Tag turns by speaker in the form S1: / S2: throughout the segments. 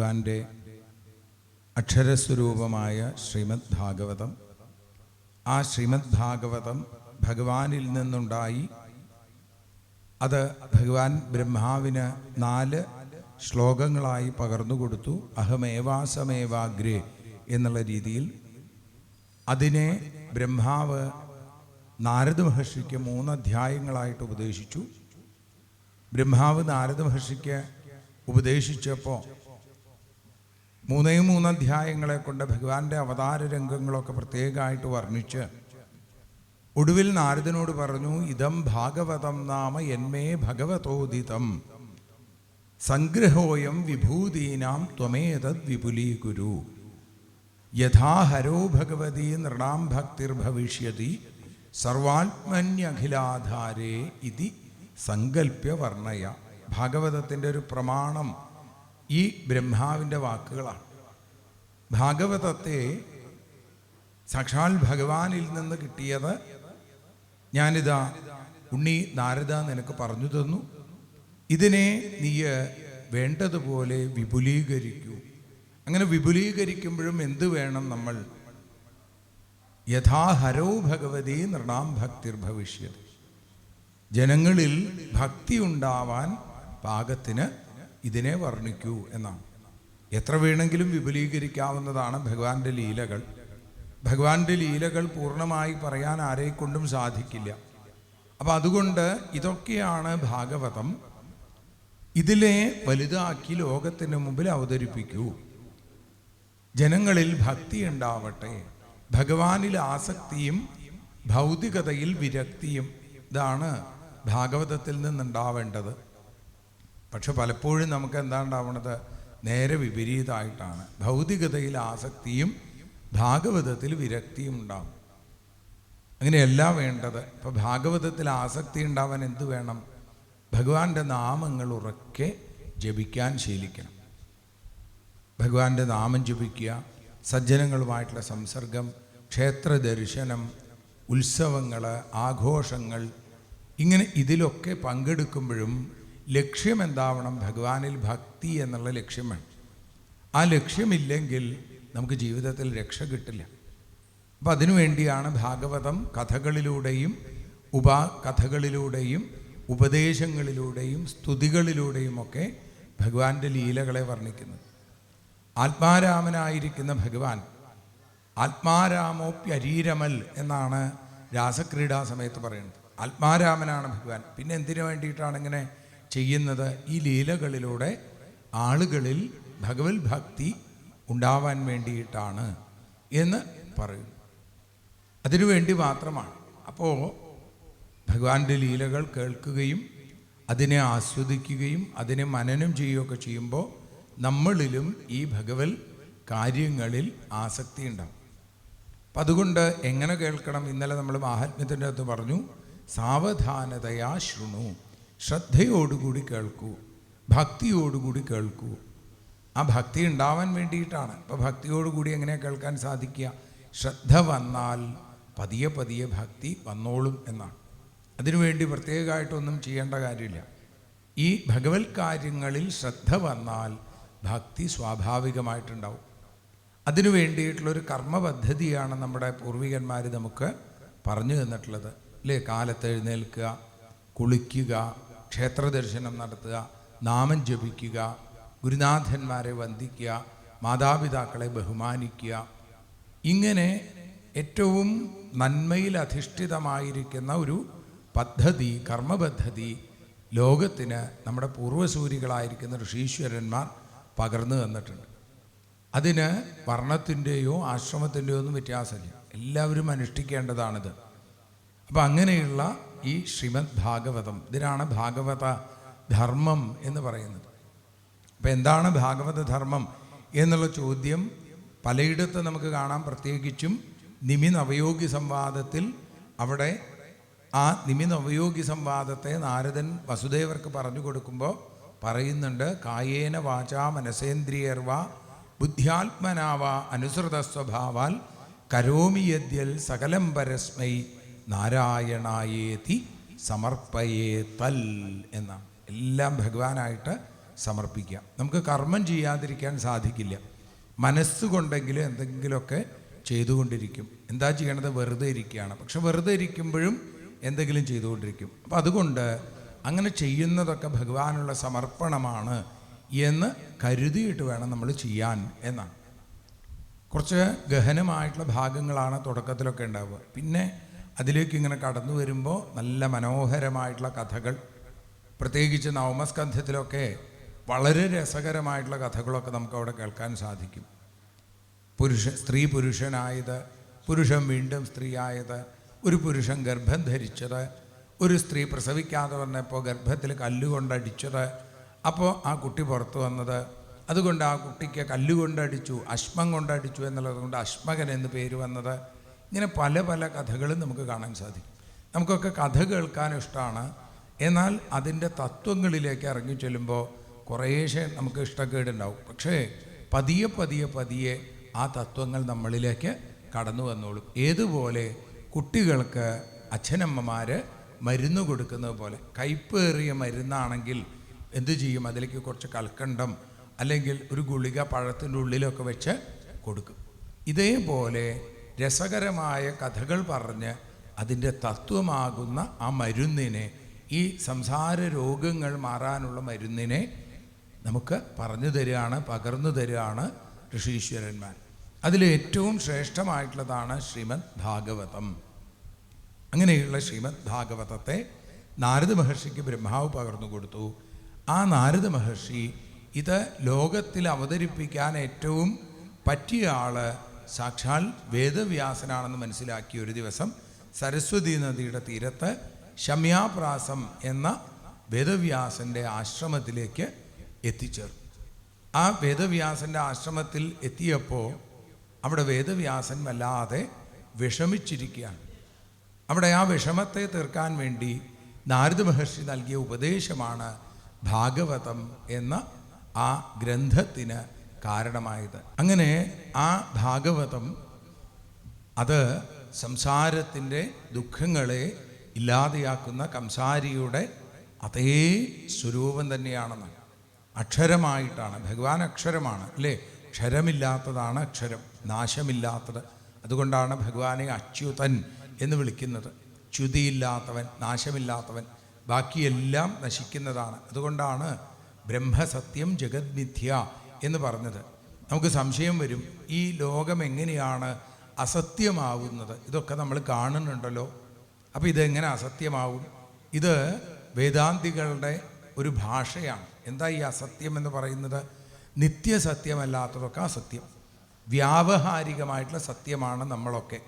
S1: ഭഗവാന്റെ അക്ഷരസ്വരൂപമായ ശ്രീമദ് ഭാഗവതം. ആ ശ്രീമദ് ഭാഗവതം ഭഗവാനിൽ നിന്നുണ്ടായി. അത് ഭഗവാൻ ബ്രഹ്മാവിന് 4 ശ്ലോകങ്ങളായി പകർന്നു കൊടുത്തു. അഹമേവാസമേവാഗ്രേ എന്നുള്ള രീതിയിൽ അതിനെ ബ്രഹ്മാവ് നാരദ മഹർഷിക്ക് 3 അധ്യായങ്ങളായിട്ട് ഉപദേശിച്ചു. ബ്രഹ്മാവ് നാരദ മഹർഷിക്ക് ഉപദേശിച്ചപ്പോൾ 3 അധ്യായങ്ങളെ കൊണ്ട് ഭഗവാന്റെ അവതാര രംഗങ്ങളൊക്കെ പ്രത്യേകമായിട്ട് വർണ്ണിച്ച് ഒടുവിൽ നാരദനോട് പറഞ്ഞു, ഇതം ഭാഗവതം നാമ എന്മേ ഭഗവതോദിതം സംഗ്രഹോയം വിഭൂതീനാം ത്വമേതദ് വിപുലീകുരു യഥാ ഹരോ ഭഗവതി നൃണാം ഭക്തിർഭവിഷ്യതി സർവാത്മന്യഖിലാധാരേ ഇതി സങ്കല്പ്യ വർണ്ണയ. ഭാഗവതത്തിൻ്റെ ഒരു പ്രമാണം ഈ ബ്രഹ്മാവിൻ്റെ വാക്കുകളാണ്. ഭാഗവതത്തെ സാക്ഷാൽ ഭഗവാനിൽ നിന്ന് കിട്ടിയത് ഞാനിതാ ഉണ്ണി നാരദ നിനക്ക് പറഞ്ഞു തന്നു. ഇതിനെ നീ വേണ്ടതുപോലെ വിപുലീകരിക്കൂ. അങ്ങനെ വിപുലീകരിക്കുമ്പോഴും എന്ത് വേണം? നമ്മൾ യഥാ ഹരോ ഭഗവതി നൃണാം ഭക്തിർഭവിഷ്യതി, ജനങ്ങളിൽ ഭക്തി ഉണ്ടാവാൻ പാകത്തിന് ഇതിനെ വർണ്ണിക്കൂ എന്നാണ്. എത്ര വേണമെങ്കിലും വിപുലീകരിക്കാവുന്നതാണ് ഭഗവാന്റെ ലീലകൾ. ഭഗവാന്റെ ലീലകൾ പൂർണ്ണമായി പറയാൻ ആരെക്കൊണ്ടും സാധിക്കില്ല. അപ്പം അതുകൊണ്ട് ഇതൊക്കെയാണ് ഭാഗവതം. ഇതിലെ വലുതാക്കി ലോകത്തിന് മുമ്പിൽ അവതരിപ്പിക്കൂ. ജനങ്ങളിൽ ഭക്തി ഉണ്ടാവട്ടെ, ഭഗവാനിൽ ആസക്തിയും ഭൗതികതയിൽ വിരക്തിയും. ഇതാണ് ഭാഗവതത്തിൽ നിന്നുണ്ടാവേണ്ടത്. പക്ഷെ പലപ്പോഴും നമുക്ക് എന്താ ഉണ്ടാവുന്നത്? നേരെ വിപരീതമായിട്ടാണ്. ഭൗതികതയിൽ ആസക്തിയും ഭാഗവതത്തിൽ വിരക്തിയും ഉണ്ടാവും. അങ്ങനെയല്ല വേണ്ടത്. ഇപ്പം ഭാഗവതത്തിൽ ആസക്തി ഉണ്ടാവാൻ എന്ത് വേണം? ഭഗവാന്റെ നാമങ്ങൾ ഉറക്കെ ജപിക്കാൻ ശീലിക്കണം. ഭഗവാന്റെ നാമം ജപിക്കുക, സജ്ജനങ്ങളുമായിട്ടുള്ള സംസർഗം, ക്ഷേത്ര ദർശനം, ഉത്സവങ്ങൾ, ആഘോഷങ്ങൾ, ഇങ്ങനെ ഇതിലൊക്കെ പങ്കെടുക്കുമ്പോഴും ലക്ഷ്യം എന്താവണം? ഭഗവാനിൽ ഭക്തി എന്നുള്ള ലക്ഷ്യം വേണം. ആ ലക്ഷ്യമില്ലെങ്കിൽ നമുക്ക് ജീവിതത്തിൽ രക്ഷ കിട്ടില്ല. അപ്പം അതിനുവേണ്ടിയാണ് ഭാഗവതം കഥകളിലൂടെയും ഉപകഥകളിലൂടെയും ഉപദേശങ്ങളിലൂടെയും സ്തുതികളിലൂടെയും ഒക്കെ ഭഗവാന്റെ ലീലകളെ വർണ്ണിക്കുന്നത്. ആത്മാരാമനായിരിക്കുന്ന ഭഗവാൻ ആത്മാരാമോപ്യരീരമൽ എന്നാണ് രാസക്രീഡാ സമയത്ത് പറയുന്നത്. ആത്മാരാമനാണ് ഭഗവാൻ. പിന്നെ എന്തിനു വേണ്ടിയിട്ടാണ് ഇങ്ങനെ ചെയ്യുന്നത്? ഈ ലീലകളിലൂടെ ആളുകളിൽ ഭഗവത് ഭക്തി ഉണ്ടാവാൻ വേണ്ടിയിട്ടാണ് എന്ന് പറയുന്നു. അതിനുവേണ്ടി മാത്രമാണ്. അപ്പോൾ ഭഗവാന്റെ ലീലകൾ കേൾക്കുകയും അതിനെ ആസ്വദിക്കുകയും അതിനെ മനനം ചെയ്യുകയൊക്കെ ചെയ്യുമ്പോൾ നമ്മളിലും ഈ ഭഗവത് കാര്യങ്ങളിൽ ആസക്തി ഉണ്ടാവും. അപ്പം അതുകൊണ്ട് എങ്ങനെ കേൾക്കണം? ഇന്നലെ നമ്മൾ മാഹാത്മ്യത്തിൻ്റെ അകത്ത് പറഞ്ഞു, സാവധാനതയാ ശൃണു, ശ്രദ്ധയോടുകൂടി കേൾക്കൂ, ഭക്തിയോടുകൂടി കേൾക്കൂ. ആ ഭക്തി ഉണ്ടാവാൻ വേണ്ടിയിട്ടാണ്. അപ്പോൾ ഭക്തിയോടുകൂടി എങ്ങനെ കേൾക്കാൻ സാധിക്കുക? ശ്രദ്ധ വന്നാൽ പതിയെ പതിയെ ഭക്തി വന്നോളും എന്നാണ്. അതിനുവേണ്ടി പ്രത്യേകമായിട്ടൊന്നും ചെയ്യേണ്ട കാര്യമില്ല. ഈ ഭഗവത് കാര്യങ്ങളിൽ ശ്രദ്ധ വന്നാൽ ഭക്തി സ്വാഭാവികമായിട്ടുണ്ടാവും. അതിനു വേണ്ടിയിട്ടുള്ളൊരു കർമ്മപദ്ധതിയാണ് നമ്മുടെ പൂർവികന്മാർ നമുക്ക് പറഞ്ഞു തന്നിട്ടുള്ളത്, അല്ലേ? കാലത്ത് എഴുന്നേൽക്കുക, കുളിക്കുക, ക്ഷേത്രദർശനം നടത്തുക, നാമം ജപിക്കുക, ഗുരുനാഥന്മാരെ വന്ദിക്കുക, മാതാപിതാക്കളെ ബഹുമാനിക്കുക. ഇങ്ങനെ ഏറ്റവും നന്മയിൽ അധിഷ്ഠിതമായിരിക്കുന്ന ഒരു പദ്ധതി, കർമ്മപദ്ധതി ലോകത്തിന് നമ്മുടെ പൂർവ്വസൂരികളായിരിക്കുന്ന ഋഷീശ്വരന്മാർ പകർന്നു തന്നിട്ടുണ്ട്. അതിന് വർണ്ണത്തിൻ്റെയോ ആശ്രമത്തിൻ്റെയോ ഒന്നും വ്യത്യാസമില്ല. എല്ലാവരും അനുഷ്ഠിക്കേണ്ടതാണിത്. അപ്പം അങ്ങനെയുള്ള ഈ ശ്രീമദ് ഭാഗവതം, ഇതിനാണ് ഭാഗവത ധർമ്മം എന്ന് പറയുന്നത്. അപ്പം എന്താണ് ഭാഗവത ധർമ്മം എന്നുള്ള ചോദ്യം പലയിടത്ത് നമുക്ക് കാണാം. പ്രത്യേകിച്ചും നിമിനവയോഗി സംവാദത്തിൽ, അവിടെ ആ നിമിനവയോഗി സംവാദത്തെ നാരദൻ വസുദേവർക്ക് പറഞ്ഞു കൊടുക്കുമ്പോൾ പറയുന്നുണ്ട്, കായേന വാചാ മനസേന്ദ്രിയർവ ബുദ്ധ്യാത്മനാവ അനുസൃത സ്വഭാവാൽ കരോമി യദ്യൽ സകലം പരസ്മൈ നാരായണായേതി സമർപ്പയേ തൽ എന്നാണ്. എല്ലാം ഭഗവാനായിട്ട് സമർപ്പിക്കുക. നമുക്ക് കർമ്മം ചെയ്യാതിരിക്കാൻ സാധിക്കില്ല. മനസ്സുകൊണ്ടെങ്കിലും എന്തെങ്കിലുമൊക്കെ ചെയ്തുകൊണ്ടിരിക്കും. എന്താ ചെയ്യണത്? വെറുതെ ഇരിക്കുകയാണ്. പക്ഷെ വെറുതെ ഇരിക്കുമ്പോഴും എന്തെങ്കിലും ചെയ്തുകൊണ്ടിരിക്കും. അപ്പം അതുകൊണ്ട് അങ്ങനെ ചെയ്യുന്നതൊക്കെ ഭഗവാനുള്ള സമർപ്പണമാണ് എന്ന് കരുതിയിട്ട് വേണം നമ്മൾ ചെയ്യാൻ എന്നാണ്. കുറച്ച് ഗഹനമായിട്ടുള്ള ഭാഗങ്ങളാണ് തുടക്കത്തിലൊക്കെ ഉണ്ടാവുക. പിന്നെ അതിലേക്ക് ഇങ്ങനെ കടന്നു വരുമ്പോൾ നല്ല മനോഹരമായിട്ടുള്ള കഥകൾ, പ്രത്യേകിച്ച് നവമസ്കന്ധത്തിലൊക്കെ വളരെ രസകരമായിട്ടുള്ള കഥകളൊക്കെ നമുക്ക് അവിടെ കേൾക്കാൻ സാധിക്കും. സ്ത്രീ പുരുഷനായത്, പുരുഷൻ വീണ്ടും സ്ത്രീയായത്, ഒരു പുരുഷൻ ഗർഭം ധരിച്ചത്, ഒരു സ്ത്രീ പ്രസവിക്കാതെ വന്നപ്പോൾ ഗർഭത്തിൽ കല്ലുകൊണ്ടടിച്ചത്, അപ്പോൾ ആ കുട്ടി പുറത്തു വന്നത്, അതുകൊണ്ട് ആ കുട്ടിക്ക് കല്ലുകൊണ്ടടിച്ചു, അശ്മം കൊണ്ടടിച്ചു എന്നുള്ളത് കൊണ്ട് അശ്മകൻ എന്ന് പേര് വന്നത്. ഇങ്ങനെ പല പല കഥകളും നമുക്ക് കാണാൻ സാധിക്കും. നമുക്കൊക്കെ കഥ കേൾക്കാൻ ഇഷ്ടമാണ്. എന്നാൽ അതിൻ്റെ തത്വങ്ങളിലേക്ക് ഇറങ്ങി ചെല്ലുമ്പോൾ കുറേശ്ശെ നമുക്ക് ഇഷ്ടക്കേടുണ്ടാവും. പക്ഷേ പതിയെ പതിയെ പതിയെ ആ തത്വങ്ങൾ നമ്മളിലേക്ക് കടന്നു വന്നോളും. ഏതുപോലെ കുട്ടികൾക്ക് അച്ഛനമ്മമാർ മരുന്ന് കൊടുക്കുന്നത് പോലെ, കയ്പേറിയ മരുന്നാണെങ്കിൽ എന്തു ചെയ്യും? അതിലേക്ക് കുറച്ച് കൽക്കണ്ടം അല്ലെങ്കിൽ ഒരു ഗുളിക പഴത്തിൻ്റെ ഉള്ളിലൊക്കെ വെച്ച് കൊടുക്കും. ഇതേപോലെ രസകരമായ കഥകൾ പറഞ്ഞ് അതിൻ്റെ തത്വമാകുന്ന ആ മരുന്നിനെ, ഈ സംസാര രോഗങ്ങൾ മാറാനുള്ള മരുന്നിനെ നമുക്ക് പറഞ്ഞു തരികയാണ്, പകർന്നു തരികയാണ് ഋഷീശ്വരന്മാർ. അതിലേറ്റവും ശ്രേഷ്ഠമായിട്ടുള്ളതാണ് ശ്രീമദ് ഭാഗവതം. അങ്ങനെയുള്ള ശ്രീമദ് ഭാഗവതത്തെ നാരദ മഹർഷിക്ക് ബ്രഹ്മാവ് പകർന്നു കൊടുത്തു. ആ നാരദ മഹർഷി ഇത് ലോകത്തിൽ അവതരിപ്പിക്കാൻ ഏറ്റവും പറ്റിയ ആള് സാക്ഷാൽ വേദവ്യാസനാണെന്ന് മനസ്സിലാക്കി ഒരു ദിവസം സരസ്വതി നദിയുടെ തീരത്ത് ശമ്യാപ്രാസം എന്ന വേദവ്യാസൻ്റെ ആശ്രമത്തിലേക്ക് എത്തിച്ചേർന്നു. ആ വേദവ്യാസൻ്റെ ആശ്രമത്തിൽ എത്തിയപ്പോൾ അവിടെ വേദവ്യാസൻ വല്ലാതെ വിഷമിച്ചിരിക്കുകയാണ്. അവിടെ ആ വിഷമത്തെ തീർക്കാൻ വേണ്ടി നാരദ മഹർഷി നൽകിയ ഉപദേശമാണ് ഭാഗവതം എന്ന ആ ഗ്രന്ഥത്തിന് കാരണമായത്. അങ്ങനെ ആ ഭാഗവതം അത് സംസാരത്തിൻ്റെ ദുഃഖങ്ങളെ ഇല്ലാതെയാക്കുന്ന കംസാരിയുടെ അതേ സ്വരൂപം തന്നെയാണെന്ന്. അക്ഷരമായിട്ടാണ്, ഭഗവാൻ അക്ഷരമാണ് അല്ലേ? ക്ഷരമില്ലാത്തതാണ് അക്ഷരം, നാശമില്ലാത്തത്. അതുകൊണ്ടാണ് ഭഗവാനെ അച്യുതൻ എന്ന് വിളിക്കുന്നത്. ച്യുതിയില്ലാത്തവൻ, നാശമില്ലാത്തവൻ, ബാക്കിയെല്ലാം നശിക്കുന്നതാണ്. അതുകൊണ്ടാണ് ബ്രഹ്മസത്യം ജഗദ്മിഥ്യ എന്ന് പറഞ്ഞത്. നമുക്ക് സംശയം വരും, ഈ ലോകം എങ്ങനെയാണ് അസത്യമാവുന്നത്? ഇതൊക്കെ നമ്മൾ കാണുന്നുണ്ടല്ലോ, അപ്പോൾ ഇതെങ്ങനെ അസത്യമാവും? ഇത് വേദാന്തികളുടെ ഒരു ഭാഷയാണ്. എന്താ ഈ അസത്യം എന്ന് പറയുന്നത്? നിത്യസത്യമല്ലാത്തതൊക്കെ അസത്യം, വ്യാവഹാരികമായിട്ടുള്ള സത്യമാണ് നമ്മളൊക്കെ.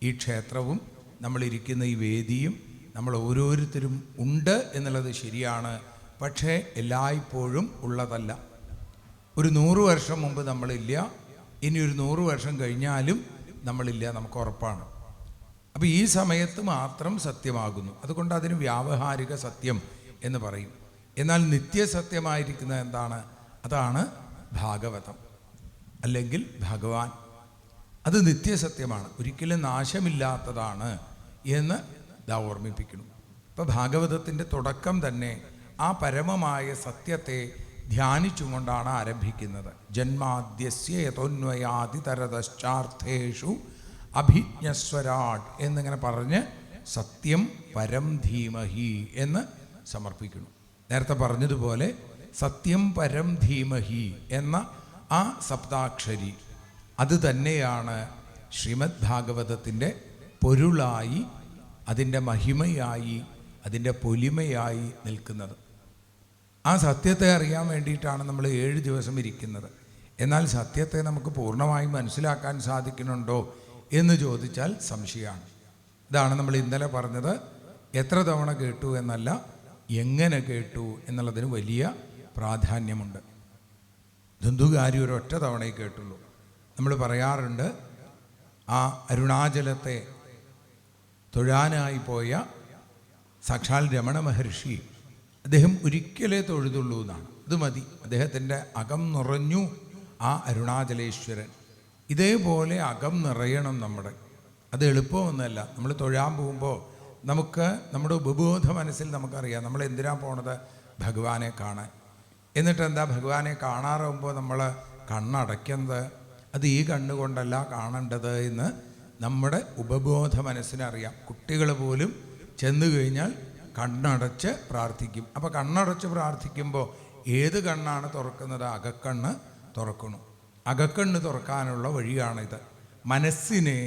S1: ഈ ക്ഷേത്രവും നമ്മളിരിക്കുന്ന ഈ വേദിയും നമ്മൾ ഓരോരുത്തരും ഉണ്ട് എന്നുള്ളത് ശരിയാണ്. പക്ഷേ എല്ലായ്പ്പോഴും ഉള്ളതല്ല. ഒരു 100 വർഷം മുമ്പ് നമ്മളില്ല, ഇനി ഒരു 100 വർഷം കഴിഞ്ഞാലും നമ്മളില്ല, നമുക്ക് ഉറപ്പാണ്. അപ്പോൾ ഈ സമയത്ത് മാത്രം സത്യമാകുന്നു. അതുകൊണ്ട് അതിന് വ്യാവഹാരിക സത്യം എന്ന് പറയും. എന്നാൽ നിത്യസത്യമായിരിക്കുന്നത് എന്താണ്? അതാണ് ഭാഗവതം അല്ലെങ്കിൽ ഭഗവാൻ. അത് നിത്യസത്യമാണ്, ഒരിക്കലും നാശമില്ലാത്തതാണ് എന്ന് ഇതാ ഓർമ്മിപ്പിക്കുന്നു. ഇപ്പോൾ ഭാഗവതത്തിൻ്റെ തുടക്കം തന്നെ ആ പരമമായ സത്യത്തെ ധ്യാനിച്ചുകൊണ്ടാണ് ആരംഭിക്കുന്നത്. ജന്മാദ്യസ്യ യതോന്വയാദിതരതശ്ചാർത്ഥേഷു അഭിജ്ഞസ്വരാട് എന്നിങ്ങനെ പറഞ്ഞ് സത്യം പരം ധീമഹി എന്ന് സമർപ്പിക്കുന്നു. നേരത്തെ പറഞ്ഞതുപോലെ സത്യം പരം ധീമഹി എന്ന ആ സപ്താക്ഷരി അത് തന്നെയാണ് ശ്രീമദ് ഭാഗവതത്തിൻ്റെ പൊരുളായി, അതിൻ്റെ മഹിമയായി, അതിൻ്റെ പൊലിമയായി നിൽക്കുന്നത്. ആ സത്യത്തെ അറിയാൻ വേണ്ടിയിട്ടാണ് നമ്മൾ 7 ദിവസം ഇരിക്കുന്നത്. എന്നാൽ സത്യത്തെ നമുക്ക് പൂർണ്ണമായും മനസ്സിലാക്കാൻ സാധിക്കുന്നുണ്ടോ എന്ന് ചോദിച്ചാൽ സംശയമാണ്. ഇതാണ് നമ്മൾ ഇന്നലെ പറഞ്ഞത്. എത്ര തവണ കേട്ടു എന്നല്ല, എങ്ങനെ കേട്ടു എന്നുള്ളതിന് വലിയ പ്രാധാന്യമുണ്ട്. ധുന്ധുകാരി ഒരൊറ്റ തവണയെ കേട്ടുള്ളൂ. നമ്മൾ പറയാറുണ്ട്, ആ അരുണാചലത്തെ തൊഴാനായി പോയ സാക്ഷാൽ രമണ മഹർഷി അദ്ദേഹം ഒരിക്കലേ തൊഴുതുള്ളൂ എന്നാണ്. ഇത് മതി, അദ്ദേഹത്തിൻ്റെ അകം നിറഞ്ഞു ആ അരുണാചലേശ്വരൻ. ഇതേപോലെ അകം നിറയണം നമ്മുടെ. അത് എളുപ്പമൊന്നുമല്ല. നമ്മൾ തൊഴാൻ പോകുമ്പോൾ നമുക്ക് നമ്മുടെ ഉപബോധ മനസ്സിൽ നമുക്കറിയാം നമ്മൾ എന്തിനാ പോണത്? ഭഗവാനെ കാണാൻ. എന്നിട്ട് എന്താ, ഭഗവാനെ കാണാറാകുമ്പോൾ നമ്മൾ കണ്ണടയ്ക്കുന്നത് അത് ഈ കണ്ണുകൊണ്ടല്ല കാണേണ്ടത് എന്ന് നമ്മുടെ ഉപബോധ മനസ്സിനറിയാം. കുട്ടികൾ പോലും ചെന്നു കഴിഞ്ഞാൽ കണ്ണടച്ച് പ്രാർത്ഥിക്കും. അപ്പോൾ കണ്ണടച്ച് പ്രാർത്ഥിക്കുമ്പോൾ ഏത് കണ്ണാണ് തുറക്കുന്നത്? അകക്കണ്ണ് തുറക്കണം. അകക്കണ്ണ് തുറക്കാനുള്ള വഴിയാണിത്. മനസ്സിനെ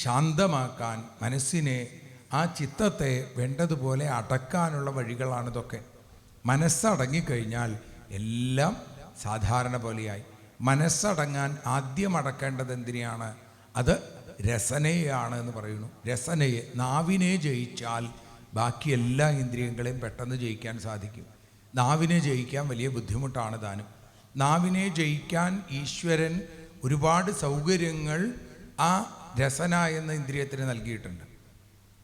S1: ശാന്തമാക്കാൻ, മനസ്സിനെ, ആ ചിത്തത്തെ വേണ്ടതുപോലെ അടക്കാനുള്ള വഴികളാണിതൊക്കെ. മനസ്സടങ്ങിക്കഴിഞ്ഞാൽ എല്ലാം സാധാരണ പോലെയായി. മനസ്സടങ്ങാൻ ആദ്യം അടക്കേണ്ടത് എന്തിനെയാണ്? അത് രസനയാണ് എന്ന് പറയുന്നു. രസനയെ, നാവിനെ ജയിച്ചാൽ ബാക്കി എല്ലാ ഇന്ദ്രിയങ്ങളെയും പെട്ടെന്ന് ജയിക്കാൻ സാധിക്കും. നാവിനെ ജയിക്കാൻ വലിയ ബുദ്ധിമുട്ടാണ് താനും. നാവിനെ ജയിക്കാൻ ഈശ്വരൻ ഒരുപാട് സൗകര്യങ്ങൾ ആ രസന എന്ന ഇന്ദ്രിയത്തിന് നൽകിയിട്ടുണ്ട്.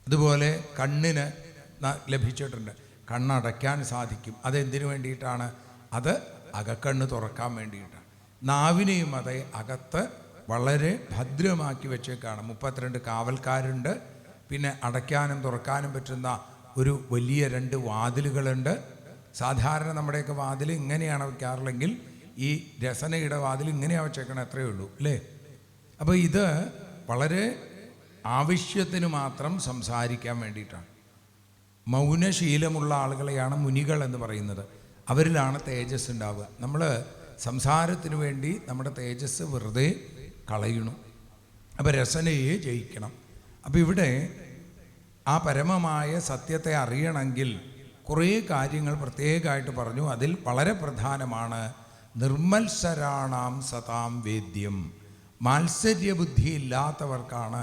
S1: അതുപോലെ കണ്ണിന് ലഭിച്ചിട്ടുണ്ട്. കണ്ണടയ്ക്കാൻ സാധിക്കും. അതെന്തിനു വേണ്ടിയിട്ടാണ്? അത് അകക്കണ്ണ് തുറക്കാൻ വേണ്ടിയിട്ടാണ്. നാവിനെയും അതേ അകത്ത് വളരെ ഭദ്രമാക്കി വെച്ചേക്കാണ്. 32 കാവൽക്കാരുണ്ട്. പിന്നെ അടയ്ക്കാനും തുറക്കാനും പറ്റുന്ന ഒരു വലിയ 2 വാതിലുകളുണ്ട്. സാധാരണ നമ്മുടെയൊക്കെ വാതിൽ ഇങ്ങനെയാണ് വയ്ക്കാറുള്ളെങ്കിൽ ഈ രസനയുടെ വാതിൽ ഇങ്ങനെയാണ് വെച്ചേക്കണം, അത്രയേ ഉള്ളൂ അല്ലേ? അപ്പോൾ ഇത് വളരെ ആവശ്യത്തിന് മാത്രം സംസാരിക്കാൻ വേണ്ടിയിട്ടാണ്. മൗനശീലമുള്ള ആളുകളെയാണ് മുനികൾ എന്ന് പറയുന്നത്. അവരിലാണ് തേജസ് ഉണ്ടാവുക. നമ്മൾ സംസാരത്തിന് വേണ്ടി നമ്മുടെ തേജസ് വെറുതെ കളയണം. അപ്പോൾ രസനയെ ജയിക്കണം. അപ്പോൾ ഇവിടെ ആ പരമമായ സത്യത്തെ അറിയണമെങ്കിൽ കുറേ കാര്യങ്ങൾ പ്രത്യേകമായിട്ട് പറഞ്ഞു. അതിൽ വളരെ പ്രധാനമാണ് നിർമ്മത്സരാണാം സതാം വേദ്യം. മാത്സര്യബുദ്ധി ഇല്ലാത്തവർക്കാണ്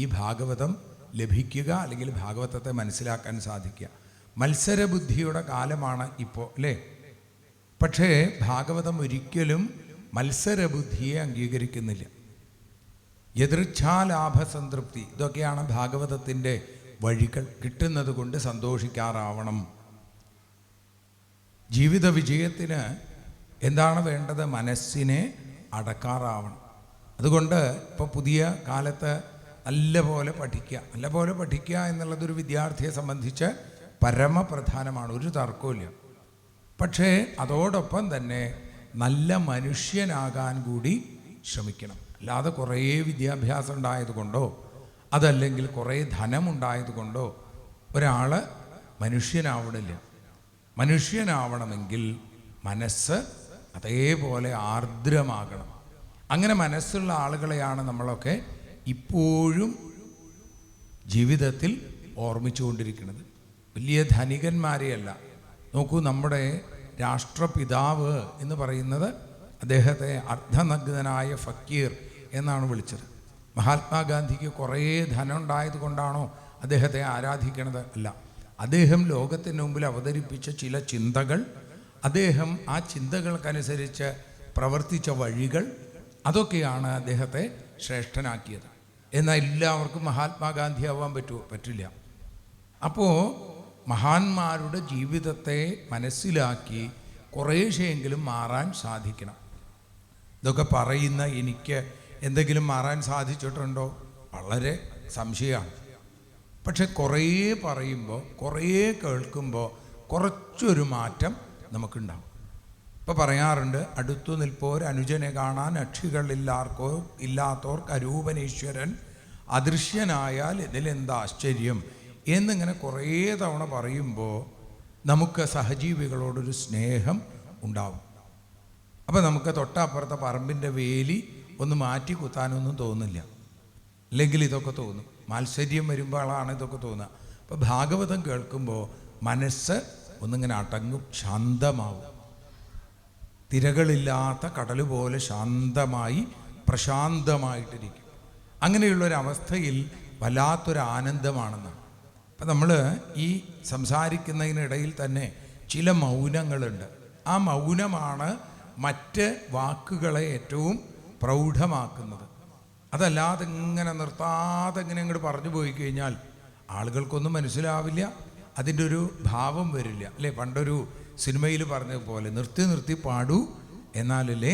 S1: ഈ ഭാഗവതം ലഭിക്കുക, അല്ലെങ്കിൽ ഭാഗവതത്തെ മനസ്സിലാക്കാൻ സാധിക്കുക. മത്സരബുദ്ധിയുടെ കാലമാണ് ഇപ്പോൾ അല്ലേ? പക്ഷേ ഭാഗവതം ഒരിക്കലും മത്സരബുദ്ധിയെ അംഗീകരിക്കുന്നില്ല. യദൃച്ഛാലാഭസംതൃപ്തി, ഇതൊക്കെയാണ് ഭാഗവതത്തിൻ്റെ വഴികൾ. കിട്ടുന്നത് കൊണ്ട് സന്തോഷിക്കാറാവണം. ജീവിത വിജയത്തിന് എന്താണ് വേണ്ടത്? മനസ്സിനെ അടക്കാറാവണം. അതുകൊണ്ട് ഇപ്പോൾ പുതിയ കാലത്ത് നല്ലപോലെ പഠിക്കുക എന്നുള്ളതൊരു വിദ്യാർത്ഥിയെ സംബന്ധിച്ച് പരമപ്രധാനമാണ്, ഒരു തർക്കമില്ല. പക്ഷേ അതോടൊപ്പം തന്നെ നല്ല മനുഷ്യനാകാൻ കൂടി ശ്രമിക്കണം. അല്ലാതെ കുറേ വിദ്യാഭ്യാസം ഉണ്ടായതുകൊണ്ടോ അതല്ലെങ്കിൽ കുറേ ധനമുണ്ടായതുകൊണ്ടോ ഒരാൾ മനുഷ്യനാവണില്ല. മനുഷ്യനാവണമെങ്കിൽ മനസ്സ് അതേപോലെ ആർദ്രമാകണം. അങ്ങനെ മനസ്സുള്ള ആളുകളെയാണ് നമ്മളൊക്കെ ഇപ്പോഴും ജീവിതത്തിൽ ഓർമ്മിച്ചുകൊണ്ടിരിക്കുന്നത്. വലിയ ധനികന്മാരെയല്ല. നോക്കൂ, നമ്മുടെ രാഷ്ട്രപിതാവ് എന്ന് പറയുന്നത് അദ്ദേഹത്തെ അർദ്ധനഗ്നനായ ഫക്കീർ എന്നാണ് വിളിച്ചത്. മഹാത്മാഗാന്ധിക്ക് കുറേ ധനം ഉണ്ടായത് കൊണ്ടാണോ അദ്ദേഹത്തെ ആരാധിക്കണത്? അല്ല. അദ്ദേഹം ലോകത്തിന് മുമ്പിൽ അവതരിപ്പിച്ച ചില ചിന്തകൾ, അദ്ദേഹം ആ ചിന്തകൾക്കനുസരിച്ച് പ്രവർത്തിച്ച വഴികൾ, അതൊക്കെയാണ് അദ്ദേഹത്തെ ശ്രേഷ്ഠനാക്കിയത്. എന്നാൽ എല്ലാവർക്കും മഹാത്മാഗാന്ധി ആവാൻ പറ്റുമോ? പറ്റില്ല. അപ്പോൾ മഹാന്മാരുടെ ജീവിതത്തെ മനസ്സിലാക്കി കുറേശ്ശെയെങ്കിലും മാറാൻ സാധിക്കണം. ഇതൊക്കെ പറയുന്ന എനിക്ക് എന്തെങ്കിലും മാറാൻ സാധിച്ചിട്ടുണ്ടോ? വളരെ സംശയമാണ്. പക്ഷെ കുറേ പറയുമ്പോൾ, കുറേ കേൾക്കുമ്പോൾ കുറച്ചൊരു മാറ്റം നമുക്കുണ്ടാവും. ഇപ്പോൾ പറയാറുണ്ട്, അടുത്തു നിൽപ്പോർ അനുജനെ കാണാൻ ഇല്ലാത്തോർക്ക് അരൂപനീശ്വരൻ അദൃശ്യനായാൽ ഇതിലെന്താ ആശ്ചര്യം എന്നിങ്ങനെ കുറേ തവണ പറയുമ്പോൾ നമുക്ക് സഹജീവികളോടൊരു സ്നേഹം ഉണ്ടാവും. അപ്പോൾ നമുക്ക് തൊട്ടപ്പുറത്തെ പറമ്പിൻ്റെ വേലി ഒന്ന് മാറ്റി കുത്താനൊന്നും തോന്നില്ല. അല്ലെങ്കിൽ ഇതൊക്കെ തോന്നും. മാത്സര്യം വരുമ്പോഴാണ് ഇതൊക്കെ തോന്നുക. അപ്പോൾ ഭാഗവതം കേൾക്കുമ്പോൾ മനസ്സ് ഒന്നിങ്ങനെ അടങ്ങും, ശാന്തമാവും. തിരകളില്ലാത്ത കടൽ പോലെ ശാന്തമായി പ്രശാന്തമായിട്ടിരിക്കും. അങ്ങനെയുള്ളൊരവസ്ഥയിൽ വല്ലാത്തൊരു ആനന്ദമാണെന്നാണ്. അപ്പം നമ്മൾ ഈ സംസാരിക്കുന്നതിനിടയിൽ തന്നെ ചില മൗനങ്ങളുണ്ട്. ആ മൗനമാണ് മറ്റ് വാക്കുകളെ ഏറ്റവും പ്രൗഢമാക്കുന്നത്. അതല്ലാതെ ഇങ്ങനെ നിർത്താതെ ഇങ്ങനെ അങ്ങോട്ട് പറഞ്ഞു പോയി കഴിഞ്ഞാൽ ആളുകൾക്കൊന്നും മനസ്സിലാവില്ല, അതിൻ്റെ ഒരു ഭാവം വരില്ല അല്ലേ? പണ്ടൊരു സിനിമയിൽ പറഞ്ഞതുപോലെ നിർത്തി നിർത്തി പാടൂ എന്നാലല്ലേ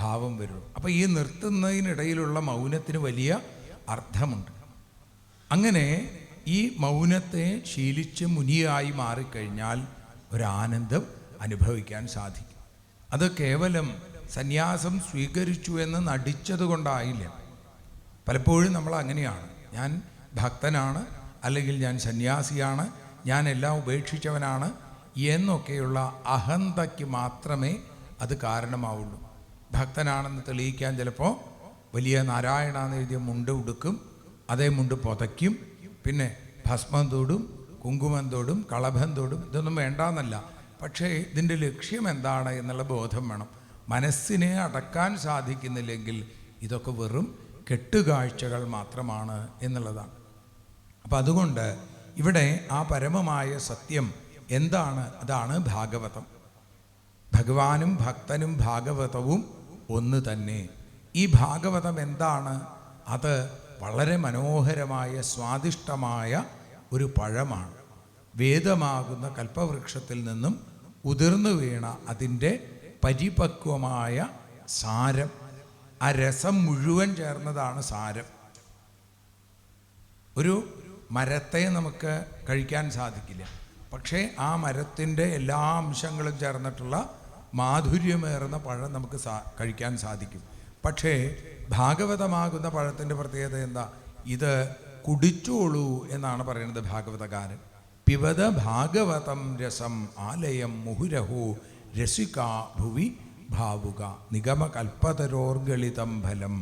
S1: ഭാവം വരുള്ളൂ. അപ്പോൾ ഈ നിർത്തുന്നതിനിടയിലുള്ള മൗനത്തിന് വലിയ അർത്ഥമുണ്ട്. അങ്ങനെ ഈ മൗനത്തെ ശീലിച്ച് മുനിയായി മാറിക്കഴിഞ്ഞാൽ ഒരാനന്ദം അനുഭവിക്കാൻ സാധിക്കും. അത് കേവലം സന്യാസം സ്വീകരിച്ചു എന്ന് നടിച്ചത് കൊണ്ടായില്ല. പലപ്പോഴും നമ്മൾ അങ്ങനെയാണ്, ഞാൻ ഭക്തനാണ്, അല്ലെങ്കിൽ ഞാൻ സന്യാസിയാണ്, ഞാൻ എല്ലാം ഉപേക്ഷിച്ചവനാണ് എന്നൊക്കെയുള്ള അഹന്തയ്ക്ക് മാത്രമേ അത് കാരണമാവുള്ളൂ. ഭക്തനാണെന്ന് തെളിയിക്കാൻ ചിലപ്പോൾ വലിയ നാരായണ എന്ന് എഴുതിയ മുണ്ട് ഉടുക്കും, അതേ മുണ്ട് പുതയ്ക്കും, പിന്നെ ഭസ്മം തൊടും, കുങ്കുമം തൊടും, കളഭം തൊടും. ഇതൊന്നും വേണ്ടാന്നല്ല, പക്ഷേ ഇതിൻ്റെ ലക്ഷ്യം എന്താണ് എന്നുള്ള ബോധം വേണം. മനസ്സിനെ അടക്കാൻ സാധിക്കുന്നില്ലെങ്കിൽ ഇതൊക്കെ വെറും കെട്ടുകാഴ്ചകൾ മാത്രമാണ് എന്നുള്ളതാണ്. അപ്പം അതുകൊണ്ട് ഇവിടെ ആ പരമമായ സത്യം എന്താണ്? അതാണ് ഭാഗവതം. ഭഗവാനും ഭക്തനും ഭാഗവതവും ഒന്ന് തന്നെ. ഈ ഭാഗവതം എന്താണ്? അത് വളരെ മനോഹരമായ സ്വാദിഷ്ടമായ ഒരു പഴമാണ്. വേദമാകുന്ന കൽപ്പവൃക്ഷത്തിൽ നിന്നും ഉതിർന്നു വീണ അതിൻ്റെ പരിപക്വമായ സാരം, ആ രസം മുഴുവൻ ചേർന്നതാണ് സാരം. ഒരു മരത്തെ നമുക്ക് കഴിക്കാൻ സാധിക്കില്ല, പക്ഷേ ആ മരത്തിൻ്റെ എല്ലാ അംശങ്ങളും ചേർന്നിട്ടുള്ള മാധുര്യമേറുന്ന പഴം നമുക്ക് കഴിക്കാൻ സാധിക്കും. പക്ഷേ ഭാഗവതമാകുന്ന പഴത്തിൻ്റെ പ്രത്യേകത എന്താ? ഇത് കുടിച്ചോളൂ എന്നാണ് പറയുന്നത് ഭാഗവതകാരൻ. പിബത ഭാഗവതം രസം ആലയം മുഹുരഹോ രസിക ഭുവി ഭാവുക നിഗമകൽപ്പതരോർഗളിതം ഫലം.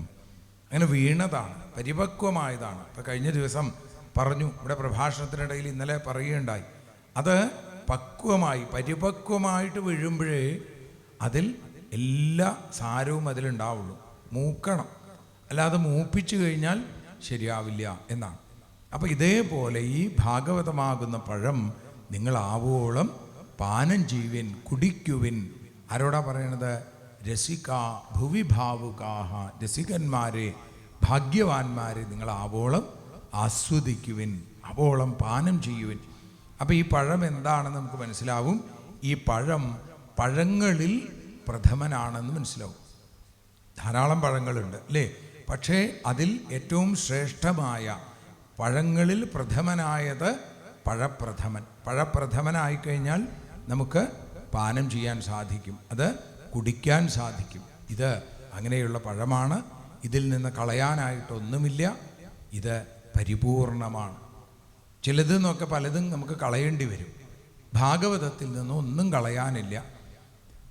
S1: അങ്ങനെ വീണതാണ്, പരിപക്വമായതാണ്. ഇപ്പം കഴിഞ്ഞ ദിവസം പറഞ്ഞു, ഇവിടെ പ്രഭാഷണത്തിനിടയിൽ ഇന്നലെ പറയുകയുണ്ടായി, അത് പക്വമായി പരിപക്വമായിട്ട് വീഴുമ്പോഴേ അതിൽ എല്ലാ സാരവും അതിലുണ്ടാവുള്ളൂ. മൂക്കണം, അല്ലാതെ മൂപ്പിച്ചു കഴിഞ്ഞാൽ ശരിയാവില്ല എന്നാണ്. അപ്പം ഇതേപോലെ ഈ ഭാഗവതമാകുന്ന പഴം നിങ്ങൾ ആവോളം പാനം ചെയ്യുവിൻ, കുടിക്കുവിൻ. ആരോടാ പറയണത്? രസിക ഭുവി ഭാവുകാഹ, രസികന്മാരെ, ഭാഗ്യവാന്മാരെ നിങ്ങൾ ആവോളം ആസ്വദിക്കുവിൻ, ആവോളം പാനം ചെയ്യുവിൻ. അപ്പം ഈ പഴം എന്താണെന്ന് നമുക്ക് മനസ്സിലാവും. ഈ പഴം പഴങ്ങളിൽ പ്രഥമനാണെന്ന് മനസ്സിലാവും. ധാരാളം പഴങ്ങളുണ്ട് അല്ലേ? പക്ഷേ അതിൽ ഏറ്റവും ശ്രേഷ്ഠമായ പഴങ്ങളിൽ പ്രഥമനായത് പഴപ്രഥമൻ. പഴപ്രഥമനായിക്കഴിഞ്ഞാൽ നമുക്ക് പാനം ചെയ്യാൻ സാധിക്കും, അത് കുടിക്കാൻ സാധിക്കും. ഇത് അങ്ങനെയുള്ള പഴമാണ്. ഇതിൽ നിന്ന് കളയാനായിട്ടൊന്നുമില്ല. ഇത് പരിപൂർണമാണ്. ചിലതെന്നൊക്കെ പലതും നമുക്ക് കളയേണ്ടി വരും. ഭാഗവതത്തിൽ നിന്നും ഒന്നും കളയാനില്ല.